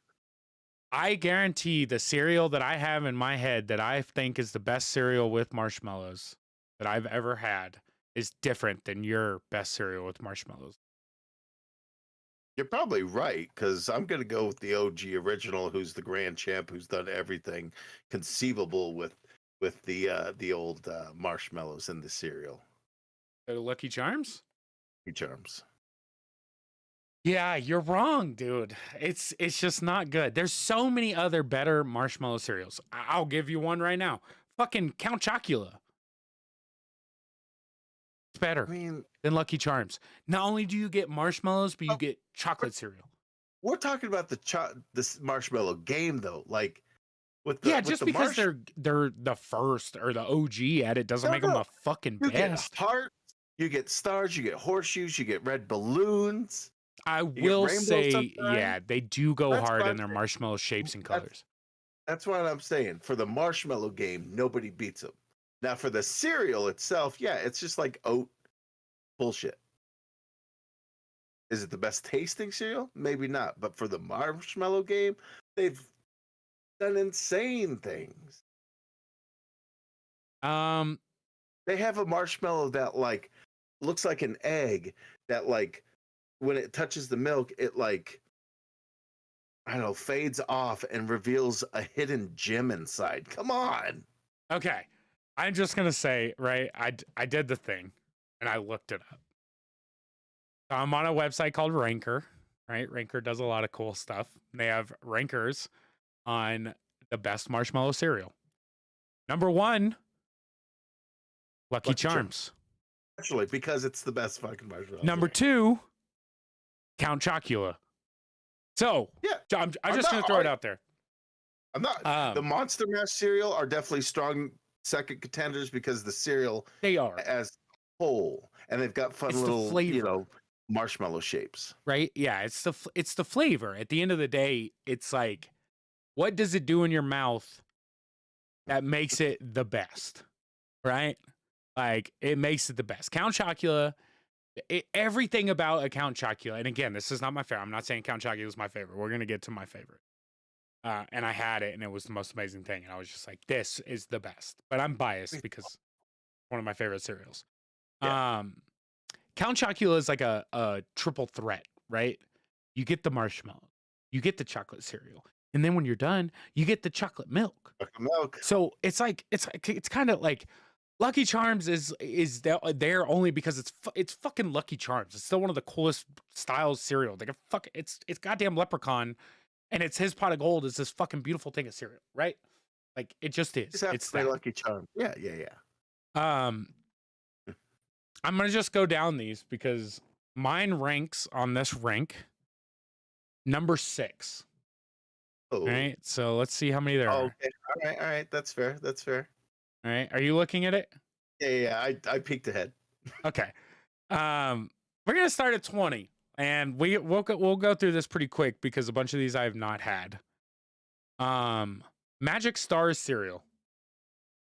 I guarantee the cereal that I have in my head that I think is the best cereal with marshmallows that I've ever had is different than your best cereal with marshmallows. You're probably right, because I'm gonna go with the OG original, who's the grand champ, who's done everything conceivable with the old marshmallows in the cereal. The Lucky Charms? Lucky Charms. Yeah, you're wrong, dude. It's just not good. There's so many other better marshmallow cereals. I'll give you one right now. Fucking Count Chocula. It's better I mean, than Lucky Charms. Not only do you get marshmallows, but you get chocolate cereal. we're talking about this marshmallow game though, like with the just because they're the first or the OG at it doesn't make them a fucking you best. Get hearts, you get stars, you get horseshoes, you get red balloons. I will say, yeah, they do go hard in their marshmallow shapes and colors. That's what I'm saying. For the marshmallow game, nobody beats them. Now, for the cereal itself, yeah, it's just like oat bullshit. Is it the best tasting cereal? Maybe not. But for the marshmallow game, they've done insane things. They have a marshmallow that like looks like an egg that like when it touches the milk, it like I don't know, fades off and reveals a hidden gem inside. Come on. Okay. I'm just going to say, right, I did the thing and I looked it up. So I'm on a website called Ranker, right? Ranker does a lot of cool stuff. They have rankers on the best marshmallow cereal. Number 1, Lucky Charms. Actually, because it's the best fucking marshmallow. Number 2, Count Chocula. So, yeah, I'm just going to throw it out there. I'm not. The Monster Mash cereal are definitely strong second contenders because the cereal they are as whole, and they've got fun little marshmallow shapes. Right? Yeah, it's the flavor. At the end of the day, it's like, what does it do in your mouth that makes it the best? Right? Like, it makes it the best. Count Chocula. Everything about a Count Chocula, and again, this is not my favorite. I'm not saying Count Chocula is my favorite. We're gonna get to my favorite. And I had it, and it was the most amazing thing. And I was just like, "This is the best." But I'm biased because it's one of my favorite cereals. Yeah. Count Chocula is like a triple threat, right? You get the marshmallow, you get the chocolate cereal, and then when you're done, you get the chocolate milk. So it's kind of like. Lucky Charms is there only because it's fucking Lucky Charms. It's still one of the coolest styles cereal. Like it's goddamn Leprechaun, and it's his pot of gold is this fucking beautiful thing of cereal, right? Like it just is. It's that Lucky Charms. Yeah. I'm gonna just go down these because mine ranks on this rank number 6. Oh. All right, so let's see how many there are. Okay. All right. That's fair. All right, are you looking at it? Yeah. I peeked ahead. Okay. We're gonna start at 20, and we'll go through this pretty quick because a bunch of these I have not had. Magic Stars cereal.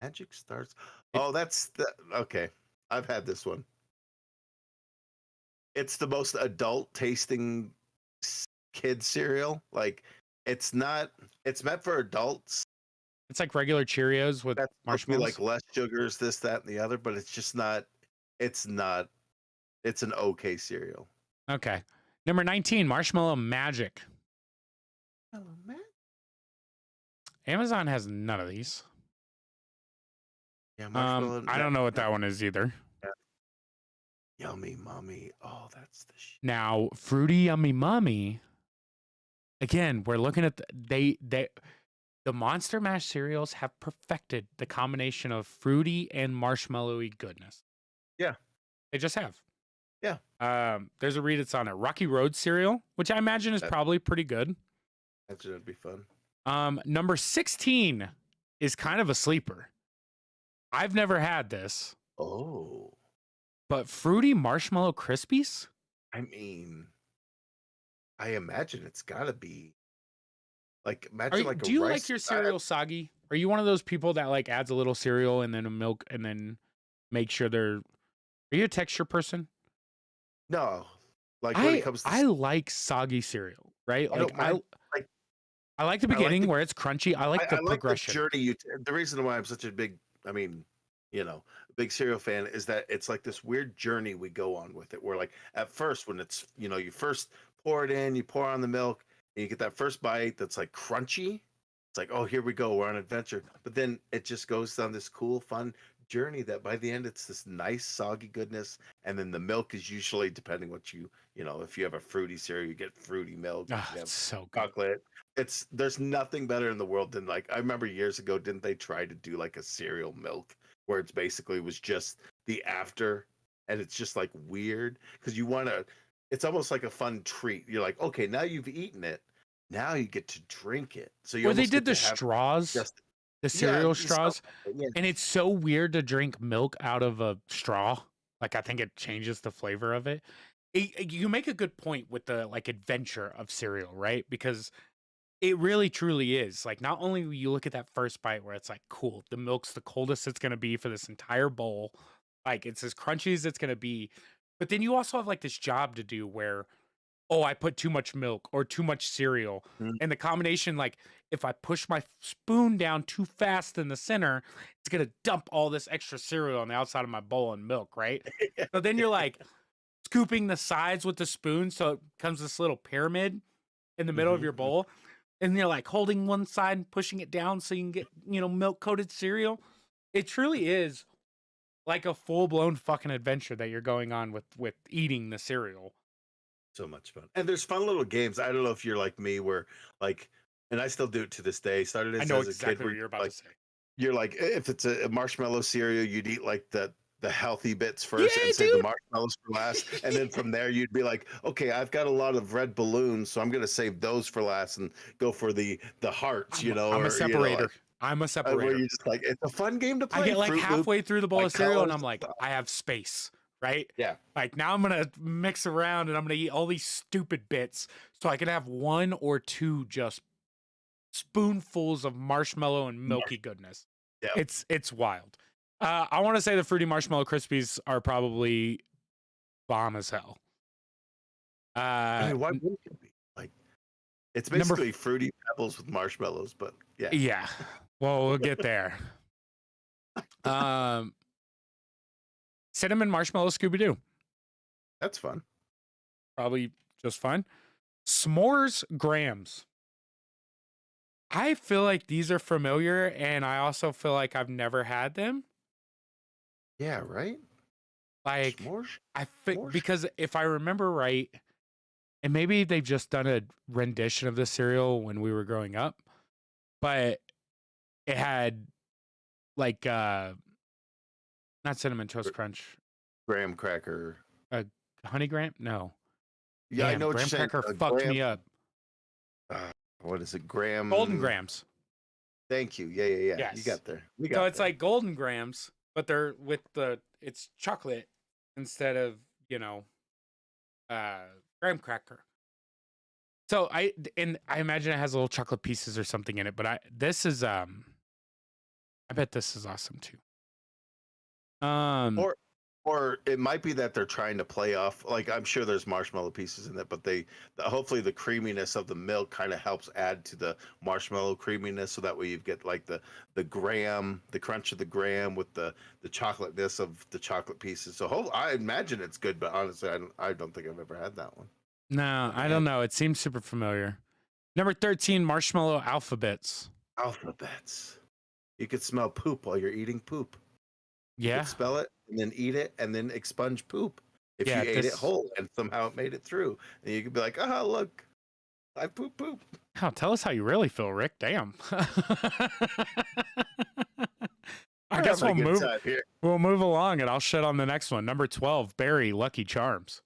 Magic Stars. Okay. I've had this one. It's the most adult tasting kid cereal. Like it's meant for adults, It's like regular Cheerios with That's supposed to be like marshmallows. less sugars, this, that, and the other, but it's just not. It's not. It's an okay cereal. Okay. Number 19, Marshmallow Magic. Oh man. Amazon has none of these. Yeah, marshmallow. I don't know what that one is either. Yeah. Yummy Mummy. Oh, that's the shit. Now, Fruity Yummy Mummy. Again, we're looking at the Monster Mash cereals have perfected the combination of fruity and marshmallowy goodness. Yeah. They just have. Yeah. There's a read that's on it. Rocky Road cereal, which I imagine is probably pretty good. That should be fun. Number 16 is kind of a sleeper. I've never had this. Oh. But Fruity Marshmallow Krispies? I mean, I imagine it's gotta be like Do you like your cereal soggy? Are you one of those people that like adds a little cereal and then a milk and then make sure they're? Are you a texture person? No, like when it comes to I like soggy cereal, right? I don't mind, like I like the beginning where it's crunchy. I like the progression. The journey. The reason why I'm such a big, big cereal fan is that it's like this weird journey we go on with it. Where like at first, when it's you first pour it in, you pour on the milk, and you get that first bite that's like crunchy. It's like, oh, here we go, we're on an adventure. But then it just goes down this cool, fun journey that by the end it's this nice soggy goodness, and then the milk is usually, depending what if you have a fruity cereal, you get fruity milk. Oh, you have so good. chocolate. There's nothing better in the world than, like, I remember years ago, didn't they try to do like a cereal milk where it's basically was just the after, and it's just like weird because it's almost like a fun treat. You're like, okay, now you've eaten it, now you get to drink it. So you they did the straws, the cereal straws, and it's so weird to drink milk out of a straw. Like, I think it changes the flavor of it. You make a good point with the like adventure of cereal, right? Because it really truly is. Like, not only will you look at that first bite where it's like, cool, the milk's the coldest it's going to be for this entire bowl. Like, it's as crunchy as it's going to be. But then you also have like this job to do where, oh, I put too much milk or too much cereal. And the combination, like, if I push my spoon down too fast in the center, it's going to dump all this extra cereal on the outside of my bowl and milk, right? So then you're like scooping the sides with the spoon. So it becomes this little pyramid in the middle of your bowl. And you're like holding one side and pushing it down so you can get, milk coated cereal. It truly is like a full blown fucking adventure that you're going on with eating the cereal. So much fun. And there's fun little games. I don't know if you're like me where like, and I still do it to this day. Started as a kid where what you're about to say. You're like, if it's a marshmallow cereal, you'd eat like the healthy bits first and save the marshmallows for last. And then from there, you'd be like, okay, I've got a lot of red balloons, so I'm going to save those for last and go for the hearts, I'm a separator. I'm a separator. Where you're just like, it's a fun game to play. I get like halfway through the bowl of cereal and I'm like, I have space, right? Yeah. Like, now I'm going to mix around and I'm going to eat all these stupid bits so I can have one or two just spoonfuls of marshmallow and milky goodness. Yeah. It's wild. I want to say the Fruity Marshmallow Krispies are probably bomb as hell. I mean, why wouldn't it be? Like, it's basically Fruity Pebbles with marshmallows, but yeah. Yeah. Well, we'll get there. Cinnamon Marshmallow Scooby-Doo. That's fun. Probably just fun. S'mores Grams. I feel like these are familiar, and I also feel like I've never had them. Yeah, right? Like, S'mores? I think because if I remember right, and maybe they've just done a rendition of the cereal when we were growing up, but it had like not Cinnamon Toast Crunch. Graham cracker. Honey Graham? No. Yeah, I know what Graham you're saying. cracker fucked me up. What is it? Graham? Golden Grams. Thank you. Yeah. Yes. You got there. So it's like Golden Grams, but they're with it's chocolate instead of, graham cracker. So I imagine it has little chocolate pieces or something in it, but this is I bet this is awesome too. Or it might be that they're trying to play off. Like I'm sure there's marshmallow pieces in it, but hopefully the creaminess of the milk kind of helps add to the marshmallow creaminess, so that way you get like the graham, the crunch of the graham with the chocolateness of the chocolate pieces. So I imagine it's good, but honestly, I don't think I've ever had that one. No, I don't know. It seems super familiar. Number 13, marshmallow alphabets. Alphabets. You could smell poop while you're eating poop. You Yeah. could spell it and then eat it and then expunge poop. If Yeah, you ate it whole and somehow it made it through, and you could be like, "Oh, look, I poop." Oh, tell us how you really feel, Rick. Damn. I guess we'll move. Here. We'll move along, and I'll shit on the next one. Number 12, berry Lucky Charms.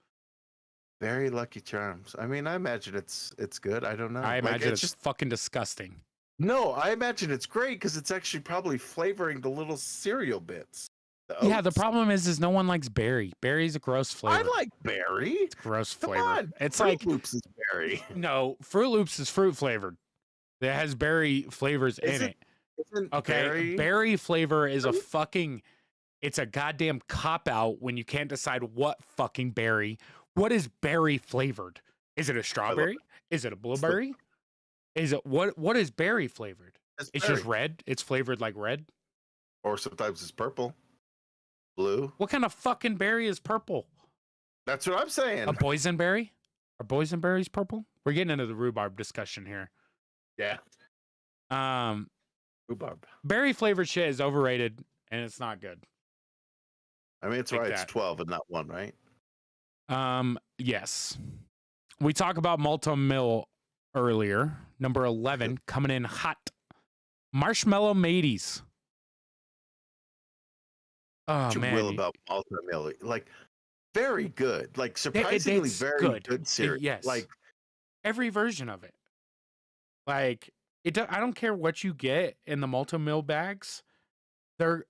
Berry Lucky Charms. I mean, I imagine it's good. I don't know. I imagine it's just fucking disgusting. No, I imagine it's great because it's actually probably flavoring the little cereal bits. Yeah, the problem is no one likes berry. Berry's a gross flavor. I like berry. It's gross flavor. On. It's Fruit like Loops is berry. No, Fruit Loops is fruit flavored. It has berry flavors in it. Okay, berry flavor is a fucking. It's a goddamn cop out when you can't decide what fucking berry. What is berry flavored? Is it a strawberry? Is it a blueberry? Is it what is berry flavored? It's just red. It's flavored like red. Or sometimes it's purple. Blue. What kind of fucking berry is purple? That's what I'm saying. A boysenberry? Are boysenberries purple? We're getting into the rhubarb discussion here. Yeah. Rhubarb. Berry flavored shit is overrated and it's not good. I mean, it's right. It's 12 and not 1, right? Yes. We talk about Multi-Mill earlier. Number 11 coming in hot. Marshmallow Mateys. Oh, man. Will about Multi-Mill, like very good, like surprisingly very good cereal. Yes, like every version of it. Like I don't care what you get in the Multi-Mill bags. They're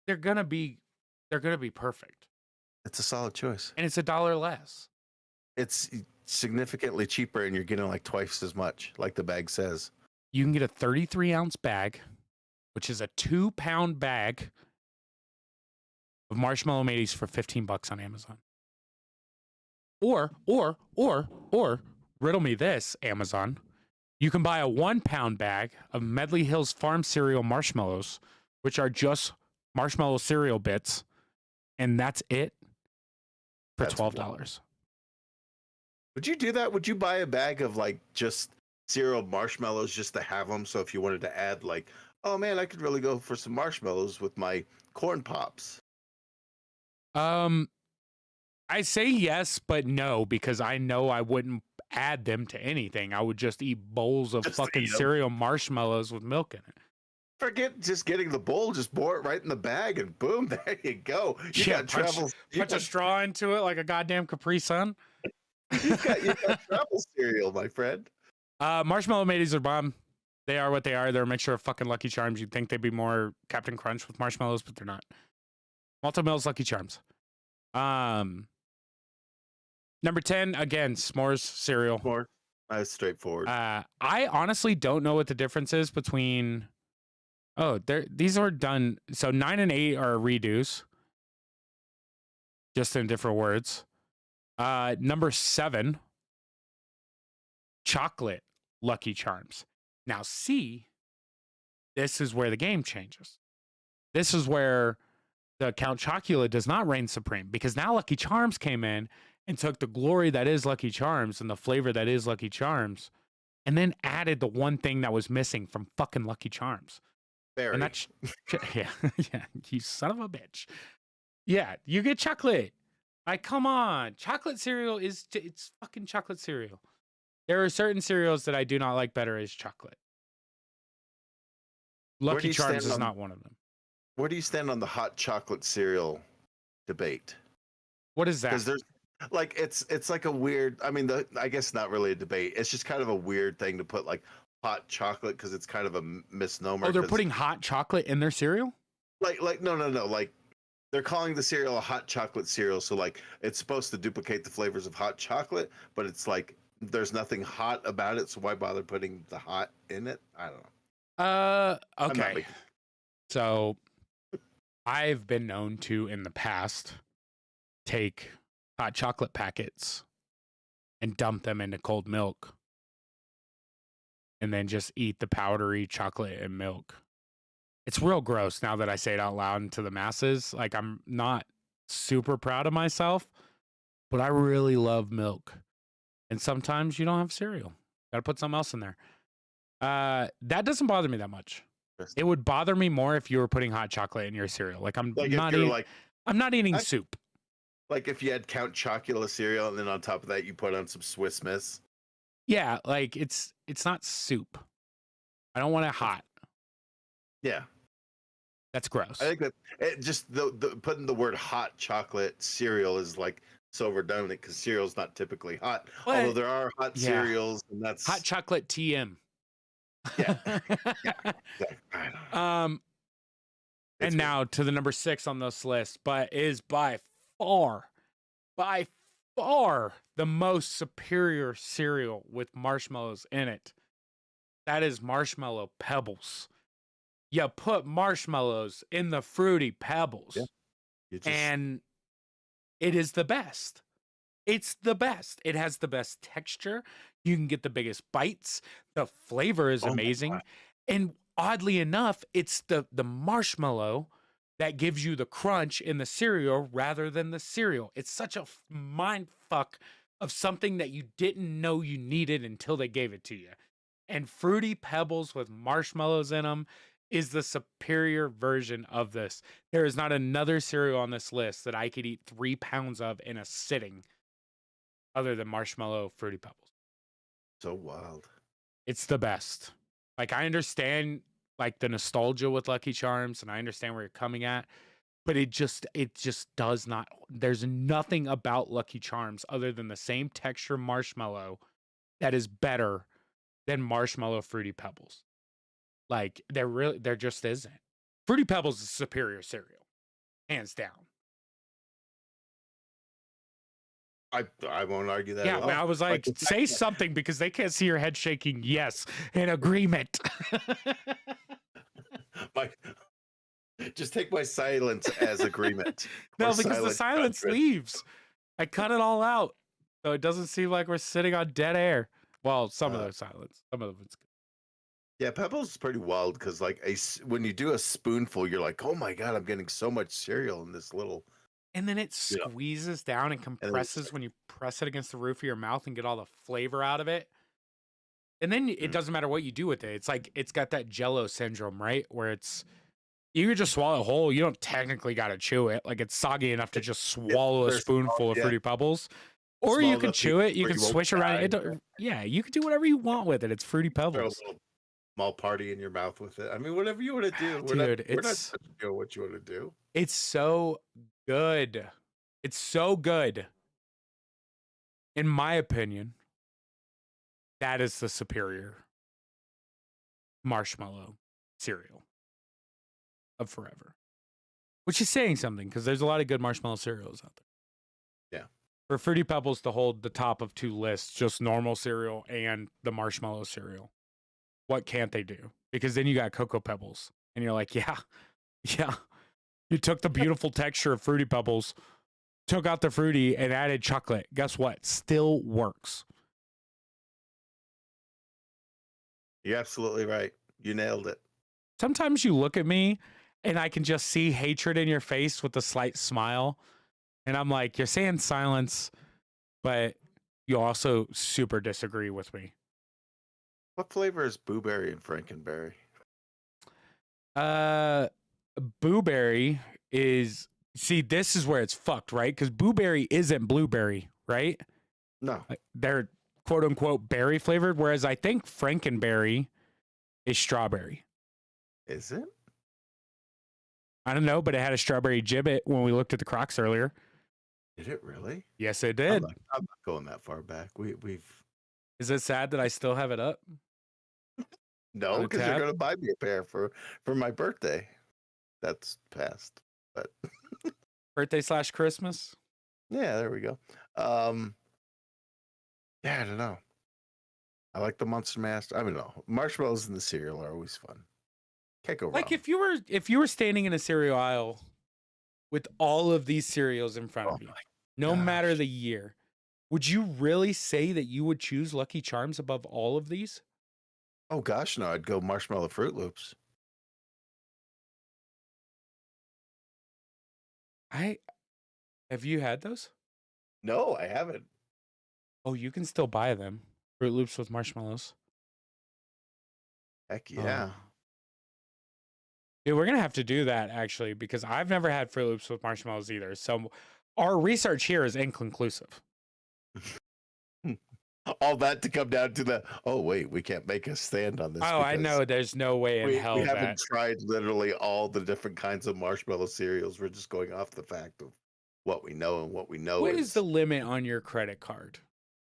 gonna be perfect. It's a solid choice, and it's $1 less. It's significantly cheaper, and you're getting like twice as much, like the bag says. You can get a 33-ounce bag, which is a 2-pound bag of Marshmallow Mateys for $15 on Amazon. Or riddle me this, Amazon. You can buy a 1-pound bag of Medley Hills Farm cereal marshmallows, which are just marshmallow cereal bits, and that's it for $12. Would you do that? Would you buy a bag of like just cereal marshmallows just to have them? So if you wanted to add like, oh man, I could really go for some marshmallows with my corn pops. I say yes, but no, because I know I wouldn't add them to anything. I would just eat bowls of fucking cereal marshmallows with milk in it. Forget just getting the bowl, just pour it right in the bag and boom, there you go. You got punch a straw into it like a goddamn Capri Sun. you got travel cereal, my friend. Marshmallow Mateys are bomb. They are what they are. They're a mixture of fucking Lucky Charms. You'd think they'd be more Captain Crunch with marshmallows, but they're not. Multi-Mill's Lucky Charms. Number 10, again, s'mores cereal. S'mores. That's straightforward. I honestly don't know what the difference is between. Oh, these are done. So 9 and 8 are redos, just in different words. Number 7, chocolate Lucky Charms. Now, see, this is where the game changes. This is where the Count Chocula does not reign supreme, because now Lucky Charms came in and took the glory that is Lucky Charms and the flavor that is Lucky Charms, and then added the one thing that was missing from fucking Lucky Charms. Berry. And that's yeah, you son of a bitch. Yeah, you get chocolate. Like, come on, chocolate cereal it's fucking chocolate cereal. There are certain cereals that I do not like better as chocolate. Lucky Charms is not one of them. Where do you stand on the hot chocolate cereal debate? What is that? Because there's like it's like a weird. I mean, I guess not really a debate. It's just kind of a weird thing to put like hot chocolate because it's kind of a misnomer. Oh, they're putting hot chocolate in their cereal? Like no. Like they're calling the cereal a hot chocolate cereal. So like it's supposed to duplicate the flavors of hot chocolate, but it's like there's nothing hot about it. So why bother putting the hot in it? I don't know. Okay. So I've been known to in the past take hot chocolate packets and dump them into cold milk and then just eat the powdery chocolate and milk. It's real gross now that I say it out loud to the masses. Like, I'm not super proud of myself, but I really love milk. And sometimes you don't have cereal. Got to put something else in there. That doesn't bother me that much. It would bother me more if you were putting hot chocolate in your cereal. Like, I'm not eating soup. Like if you had Count Chocula cereal and then on top of that you put on some Swiss Miss. Yeah, like it's not soup. I don't want it hot. Yeah. That's gross. I think that just the putting the word hot chocolate cereal is like so redundant because cereal's not typically hot. But, although there are hot cereals, and that's hot chocolate TM. Yeah. And now to the number 6 on this list, but is by far the most superior cereal with marshmallows in it. That is Marshmallow Pebbles. You put marshmallows in the Fruity Pebbles, and it is the best. It's the best. It has the best texture. You can get the biggest bites. The flavor is amazing. And oddly enough, it's the marshmallow that gives you the crunch in the cereal rather than the cereal. It's such a mind fuck of something that you didn't know you needed until they gave it to you. And Fruity Pebbles with marshmallows in them is the superior version of this. There is not another cereal on this list that I could eat 3 pounds of in a sitting other than Marshmallow Fruity Pebbles. So wild. It's the best. Like, I understand like the nostalgia with Lucky Charms, and I understand where you're coming at, but it just does not. There's nothing about Lucky Charms other than the same texture marshmallow that is better than Marshmallow Fruity Pebbles. Like, there just isn't. Fruity Pebbles is superior cereal, hands down. I won't argue that. Yeah, at all. I was like, say something because they can't see your head shaking. Yes, in agreement. Just take my silence as agreement. No, because the silence leaves. I cut it all out, so it doesn't seem like we're sitting on dead air. Well, some of the silence, some of it's good. Yeah, Pebbles is pretty wild because like when you do a spoonful, you're like, oh my god, I'm getting so much cereal in this little. And then it squeezes down and compresses when you press it against the roof of your mouth and get all the flavor out of it. And then it doesn't matter what you do with it. It's like it's got that Jello syndrome, right? Where you can just swallow it whole. You don't technically got to chew it. Like, it's soggy enough to just swallow a spoonful of Fruity Pebbles. Or you can chew it. You can swish around it. Yeah, you can do whatever you want with it. It's Fruity Pebbles. Throw a little small party in your mouth with it. I mean, whatever you want to do. Dude, we're not doing what you want to do. It's so good. It's so good. In my opinion, that is the superior marshmallow cereal of forever. Which is saying something, because there's a lot of good marshmallow cereals out there. Yeah. For Fruity Pebbles to hold the top of 2 lists, just normal cereal and the marshmallow cereal, what can't they do? Because then you got Cocoa Pebbles, and you're like, yeah. You took the beautiful texture of Fruity Pebbles, took out the fruity, and added chocolate. Guess what? Still works. You're absolutely right. You nailed it. Sometimes you look at me, and I can just see hatred in your face with a slight smile. And I'm like, you're saying silence, but you also super disagree with me. What flavor is Blueberry and Frankenberry? Blueberry is... See, this is where it's fucked, right? Because Blueberry isn't blueberry, right? No. They're quote-unquote berry flavored, whereas I think Frankenberry is strawberry. Is it? I don't know, but it had a strawberry gibbet when we looked at the Crocs earlier. Did it really? Yes, it did. I'm not going that far back. We've. Is it sad that I still have it up? No, because you're going to buy me a pair for my birthday. That's past, but birthday/Christmas. Yeah, there we go. Yeah, I don't know. I like the Monster Mash. I mean, no, marshmallows in the cereal are always fun. Can't go wrong. Like if you were standing in a cereal aisle with all of these cereals in front Oh of you, my no matter gosh. the year, would you really say that you would choose Lucky Charms above all of these? Oh gosh, no, I'd go Marshmallow Fruit Loops. I have you had those? No, I haven't. Oh, you can still buy them. Fruit Loops with marshmallows. Heck Oh. yeah. Dude, we're gonna have to do that actually because I've never had Fruit Loops with marshmallows either. So our research here is inconclusive. All that to come down to the, oh wait, we can't make a stand on this Oh, I because know there's no way in we hell haven't that. tried literally all the different kinds of marshmallow cereals. We're just going off the fact of what we know, and what we know What is the is limit on your credit card?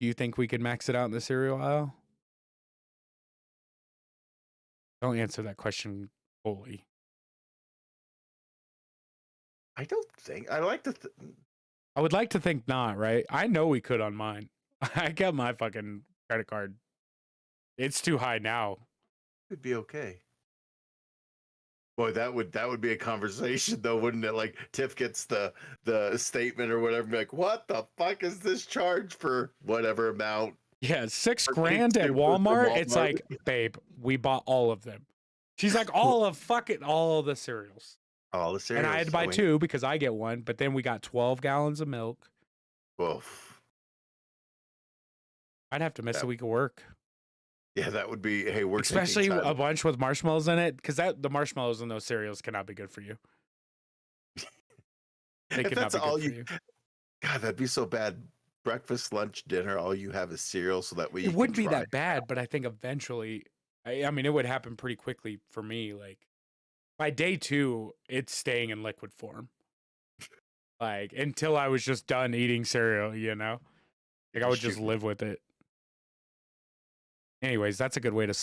Do you think we could max it out in the cereal aisle? Don't answer that question fully. I don't think I like to I would like to think not, right? I know we could on mine. I got my fucking credit card. It's too high now. it'd be okay. Boy, that would be a conversation though, wouldn't it? Like Tiff gets the statement or whatever, be like, what the fuck is this charge for whatever amount? Yeah, $6 For grand at Super from Walmart. It's Walmart. like, babe, we bought all of them. She's like, all of the cereals. All the And I had cereals. to buy two because I get one, but then we got 12 gallons of milk. Oof. I'd have to miss a week of work. Yeah, that would be. Hey, we're especially a bunch with marshmallows in it, because the marshmallows in those cereals cannot be good for you. They if cannot that's be all good for you. God, that'd be so bad. Breakfast, lunch, dinner, all you have is cereal, so that way It wouldn't be that bad, but I think eventually, I mean, it would happen pretty quickly for me. Like by day 2, it's staying in liquid form. Like until I was just done eating cereal, you know, like I would just live with it. Anyways, that's a good way to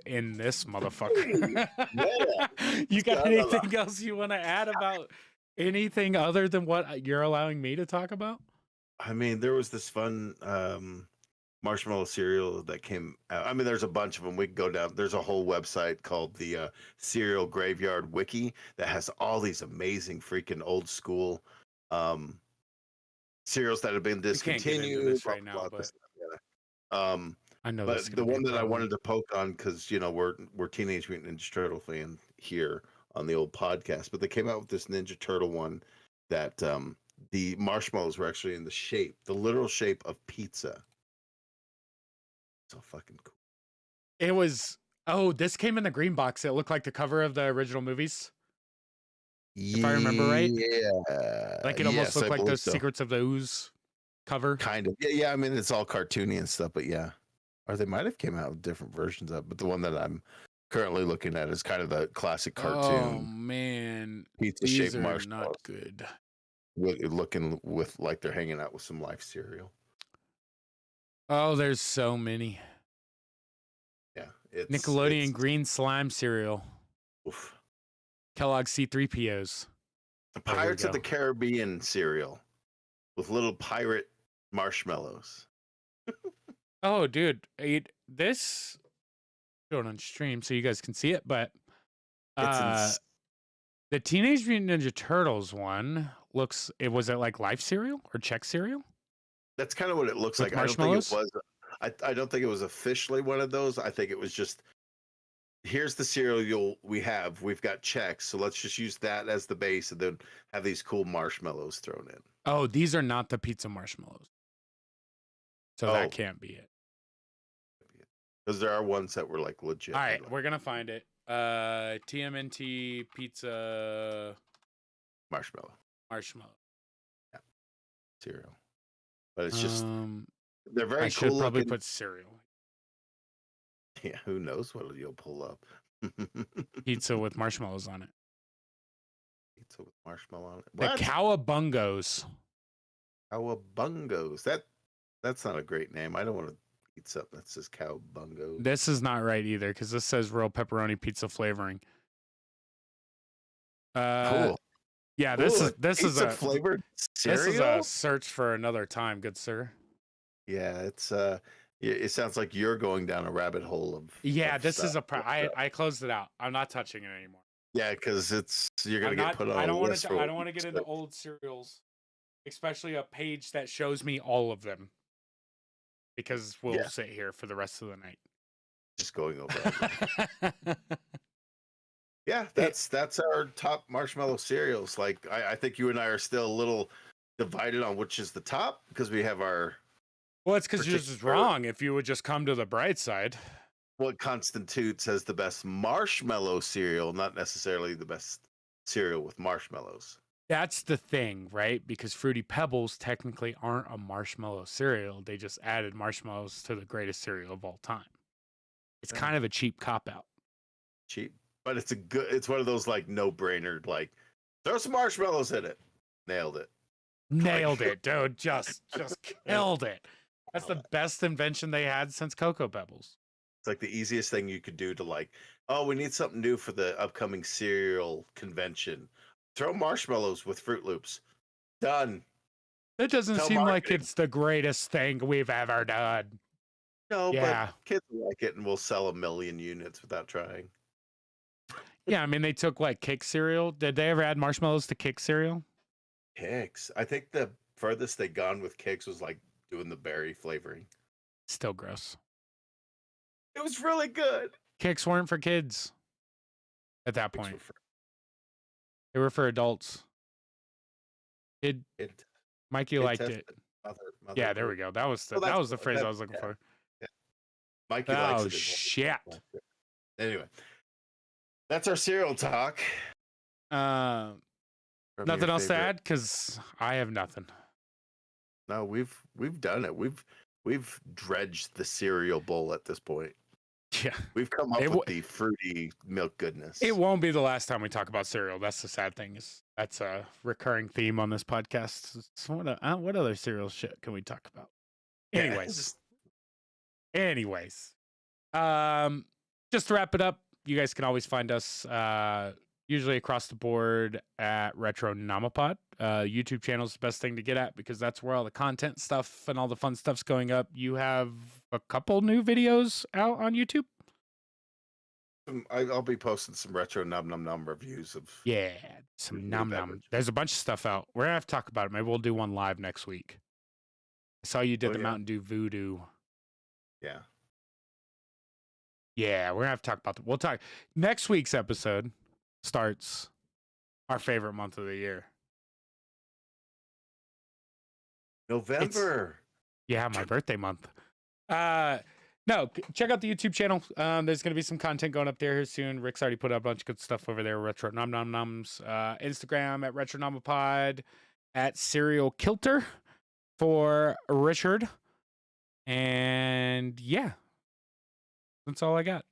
end this motherfucker. You got anything else you want to add about anything other than what you're allowing me to talk about? I mean, there was this fun marshmallow cereal that came out. I mean, there's a bunch of them. We can go down. There's a whole website called the Cereal Graveyard Wiki that has all these amazing freaking old school cereals that have been discontinued. We can't get into this right now, but I know. But the one that I wanted to poke on, because you know we're Teenage Mutant Ninja Turtle fan here on the old podcast, but they came out with this Ninja Turtle one that the marshmallows were actually in the literal shape of pizza. So fucking cool. It was. Oh, this came in the green box. It looked like the cover of the original movies. If I remember right. Yeah. Like it almost looked like those Secrets of the Ooze cover. Kind of. Yeah. I mean, it's all cartoony and stuff, but yeah. Or they might have came out with different versions of it, but the one that I'm currently looking at is kind of the classic cartoon. Oh man, pizza-shaped these are marshmallows. not good. Looking with like they're hanging out with some Life cereal. Oh, there's so many. Yeah, Nickelodeon green slime cereal. Oof. Kellogg's C3POs. The Pirates of the Caribbean cereal with little pirate marshmallows. Oh, dude, this going on stream so you guys can see it, but the Teenage Mutant Ninja Turtles one looks. Was it like Life cereal or Chex cereal? That's kind of what it looks like. I don't think it was. I don't think it was officially one of those. I think it was just, here's the cereal we've got Chex, so let's just use that as the base and then have these cool marshmallows thrown in. Oh, these are not the pizza marshmallows. So that can't be it. Because there are ones that were like legit. All right, we're gonna find it. TMNT pizza marshmallow. Yeah. Cereal. But it's just they're very I cool. Should probably put cereal. Yeah, who knows what you'll pull up. Pizza with marshmallows on it. Pizza with marshmallow on it. What? The Cowabungos. Cowabungos. That's not a great name. I don't want to eat something that says Cowabungos. This is not right either, because this says real pepperoni pizza flavoring. Cool. Yeah, this is a flavored cereal. This is a search for another time, good sir. Yeah, it's it sounds like you're going down a rabbit hole of. Yeah, this is I closed it out. I'm not touching it anymore. Yeah, because you're gonna I'm get not. put on I a don't want list to. for I what don't you want to get into said. old cereals, especially a page that shows me all of them, because we'll Yeah, sit here for the rest of the night. just going over all of them. Yeah, It, that's our top marshmallow cereals. Like I think you and I are still a little divided on which is the top because we have our well, it's because yours is particular wrong. If you would just come to the bright side. what constitutes as the best marshmallow cereal, not necessarily the best cereal with marshmallows. That's the thing, right? Because Fruity Pebbles technically aren't a marshmallow cereal. They just added marshmallows to the greatest cereal of all time. It's Yeah, kind of a cheap cop out. cheap, but it's one of those like no brainer. Like throw some marshmallows in it, nailed it. Like Nailed it, dude. Just killed it. That's the it's best invention they had since Cocoa Pebbles. like the easiest thing you could do to like, oh, we need something new for the upcoming cereal convention. Throw marshmallows with Fruit Loops. Done. It doesn't Tell seem like marketing. it's the greatest thing we've ever done. No, but Yeah. kids will like it and we'll sell 1,000,000 units without trying. Yeah, I mean, they took like Kick cereal. Did they ever add marshmallows to Kick cereal? Kicks. I think the furthest they gone with kicks was like doing the berry flavoring. Still gross. It was really good. Kicks weren't for kids at that Kicks point. were for They were for adults. Did it. Mikey Kid liked it? tested. Mother Yeah, there we approved. go. That was Well, the phrase I was looking yeah, for. yeah. Mikey likes Oh it as well. shit. Anyway, that's our cereal talk. Uh, From nothing your else to favorite- add because I have nothing. No, we've done it. We've dredged the cereal bowl at this point. Yeah, We've come up with the fruity milk goodness. it won't be the last time we talk about cereal. That's the sad thing. Is that's a recurring theme on this podcast. So what other cereal shit can we talk about? Yeah, Anyways, just to wrap it up, you guys can always find us usually across the board at Retronomipod. YouTube channel is the best thing to get at because that's where all the content stuff and all the fun stuff's going up. You have a couple new videos out on YouTube. I'll be posting some retro num reviews of Some new num. beverage. There's a bunch of stuff out. We're gonna have to talk about it. Maybe we'll do one live next week. I saw you did the Mountain Dew Voodoo. Yeah. Yeah, we're gonna have to talk about that. We'll talk next week's episode. Starts our favorite month of the year. November. Yeah, my birthday month. No, check out the YouTube channel. There's gonna be some content going up there here soon. Rick's already put up a bunch of good stuff over there. Retro Nom Nom Noms. Instagram at Retronomipod, at Serial Kilter for Richard. And yeah, that's all I got.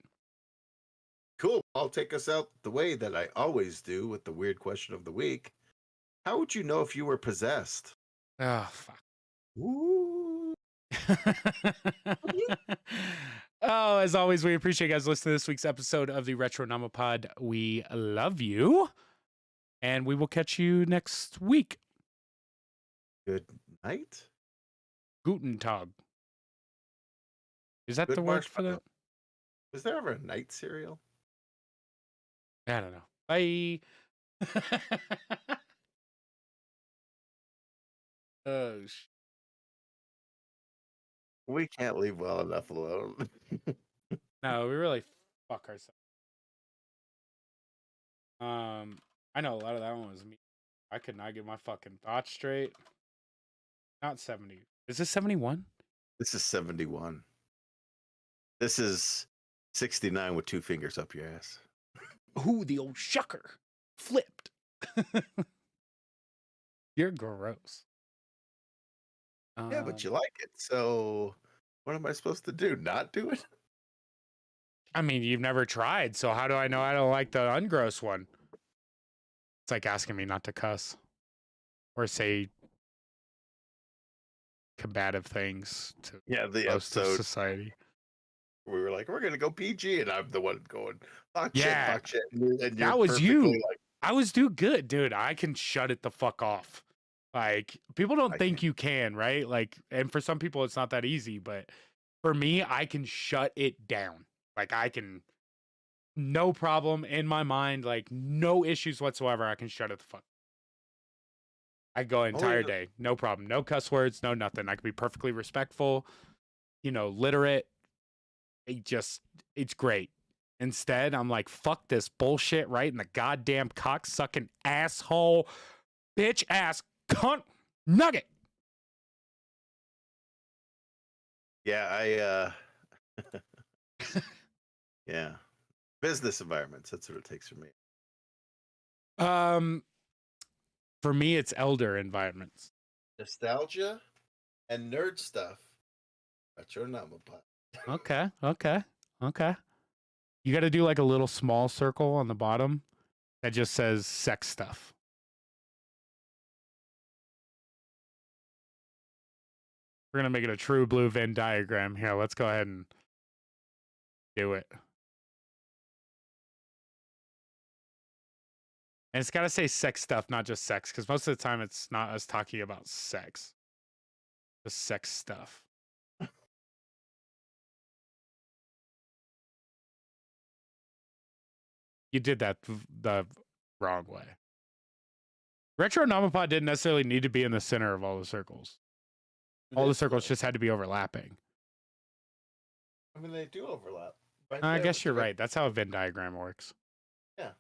Cool. I'll take us out the way that I always do with the weird question of the week. How would you know if you were possessed? Oh, fuck. Ooh. Oh, as always, we appreciate you guys listening to this week's episode of the Retronomipod. We love you. And we will catch you next week. Good night. Guten Tag. Is that Good the word for that? Was there ever a night cereal? I don't know. Bye. Oh, We can't leave well enough alone. no, we really fuck ourselves. I know a lot of that one was me. I could not get my fucking thoughts straight. Not 70. Is this 71? This is 71. This is 69 with 2 fingers up your ass. Ooh, the old shucker flipped. You're gross. Yeah, but you like it. So what am I supposed to do? Not do it? I mean, you've never tried, so how do I know I don't like the ungross one? It's like asking me not to cuss or say combative things to the most of episode society. we were like, we're gonna go PG, and I'm the one going, fuck Yeah. shit, fuck shit. And you're That was perfectly you. like, I was do good, dude. I can shut it the fuck off. Like, people don't think you can, right? Like, and for some people, it's not that easy. But for me, I can shut it down. Like, I can no problem in my mind, like no issues whatsoever. I can shut it the fuck. I go an Oh entire yeah. day, no problem, no cuss words, no nothing. I can be perfectly respectful, literate. It's great. Instead, I'm like, fuck this bullshit right in the goddamn cocksucking asshole, bitch ass cunt nugget. Yeah, yeah. Business environments, that's what it takes for me. Um, for me, it's elder environments. Nostalgia and nerd stuff. Retronomipod. Okay. You got to do like a little small circle on the bottom that just says sex stuff. We're gonna make it a true blue Venn diagram here. Let's go ahead and do it. And it's got to say sex stuff, not just sex, because most of the time it's not us talking about sex. The sex stuff. You did that the wrong way. Retronomipod didn't necessarily need to be in the center of all the circles. All the circles just had to be overlapping. I mean, they do overlap. Right I there guess with you're the right. That's how a Venn diagram works. Yeah.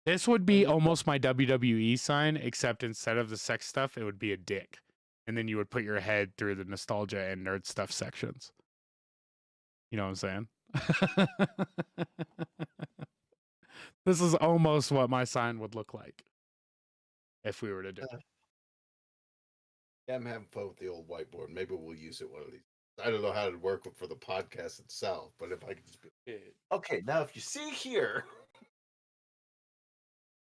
This would be almost my WWE sign, except instead of the sex stuff, it would be a dick. And then you would put your head through the nostalgia and nerd stuff sections. You know what I'm saying? This is almost what my sign would look like if we were to do it. Yeah, I'm having fun with the old whiteboard. Maybe we'll use it one of these. I don't know how to work for the podcast itself, but if I could just be okay, now if you see here,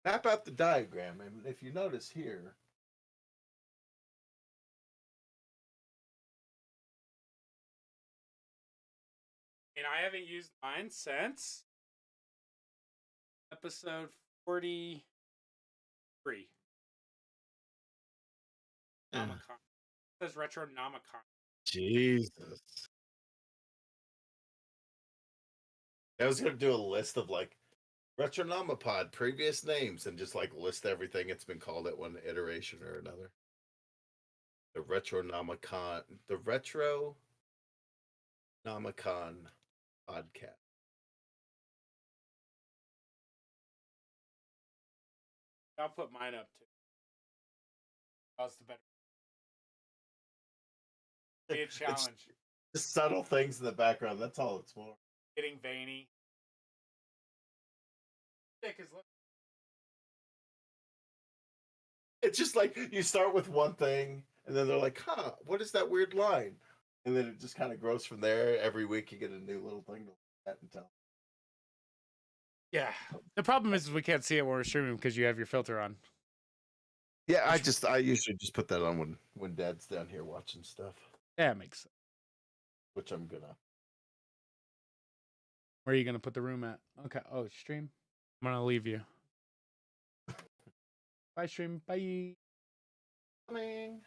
map out the diagram, and if you notice here, And I haven't used mine since episode 43. Nomicon. It says Retronomicon. Jesus. I was gonna do a list of like Retronomipod previous names and just like list everything it's been called at one iteration or another. The Retronomicon podcast. I'll put mine up too. That's the better. Be a challenge. Just subtle things in the background. That's all it's for. Getting veiny. It's just like you start with one thing, and then they're like, "Huh, what is that weird line?" And then it just kind of grows from there. Every week you get a new little thing to look at and tell. Yeah. The problem is we can't see it when we're streaming because you have your filter on. Yeah, I usually just put that on when Dad's down here watching stuff. Yeah, it makes sense. Which I'm gonna. Where are you gonna put the room at? Okay. Oh, stream. I'm gonna leave you. Bye, stream. Bye. Coming.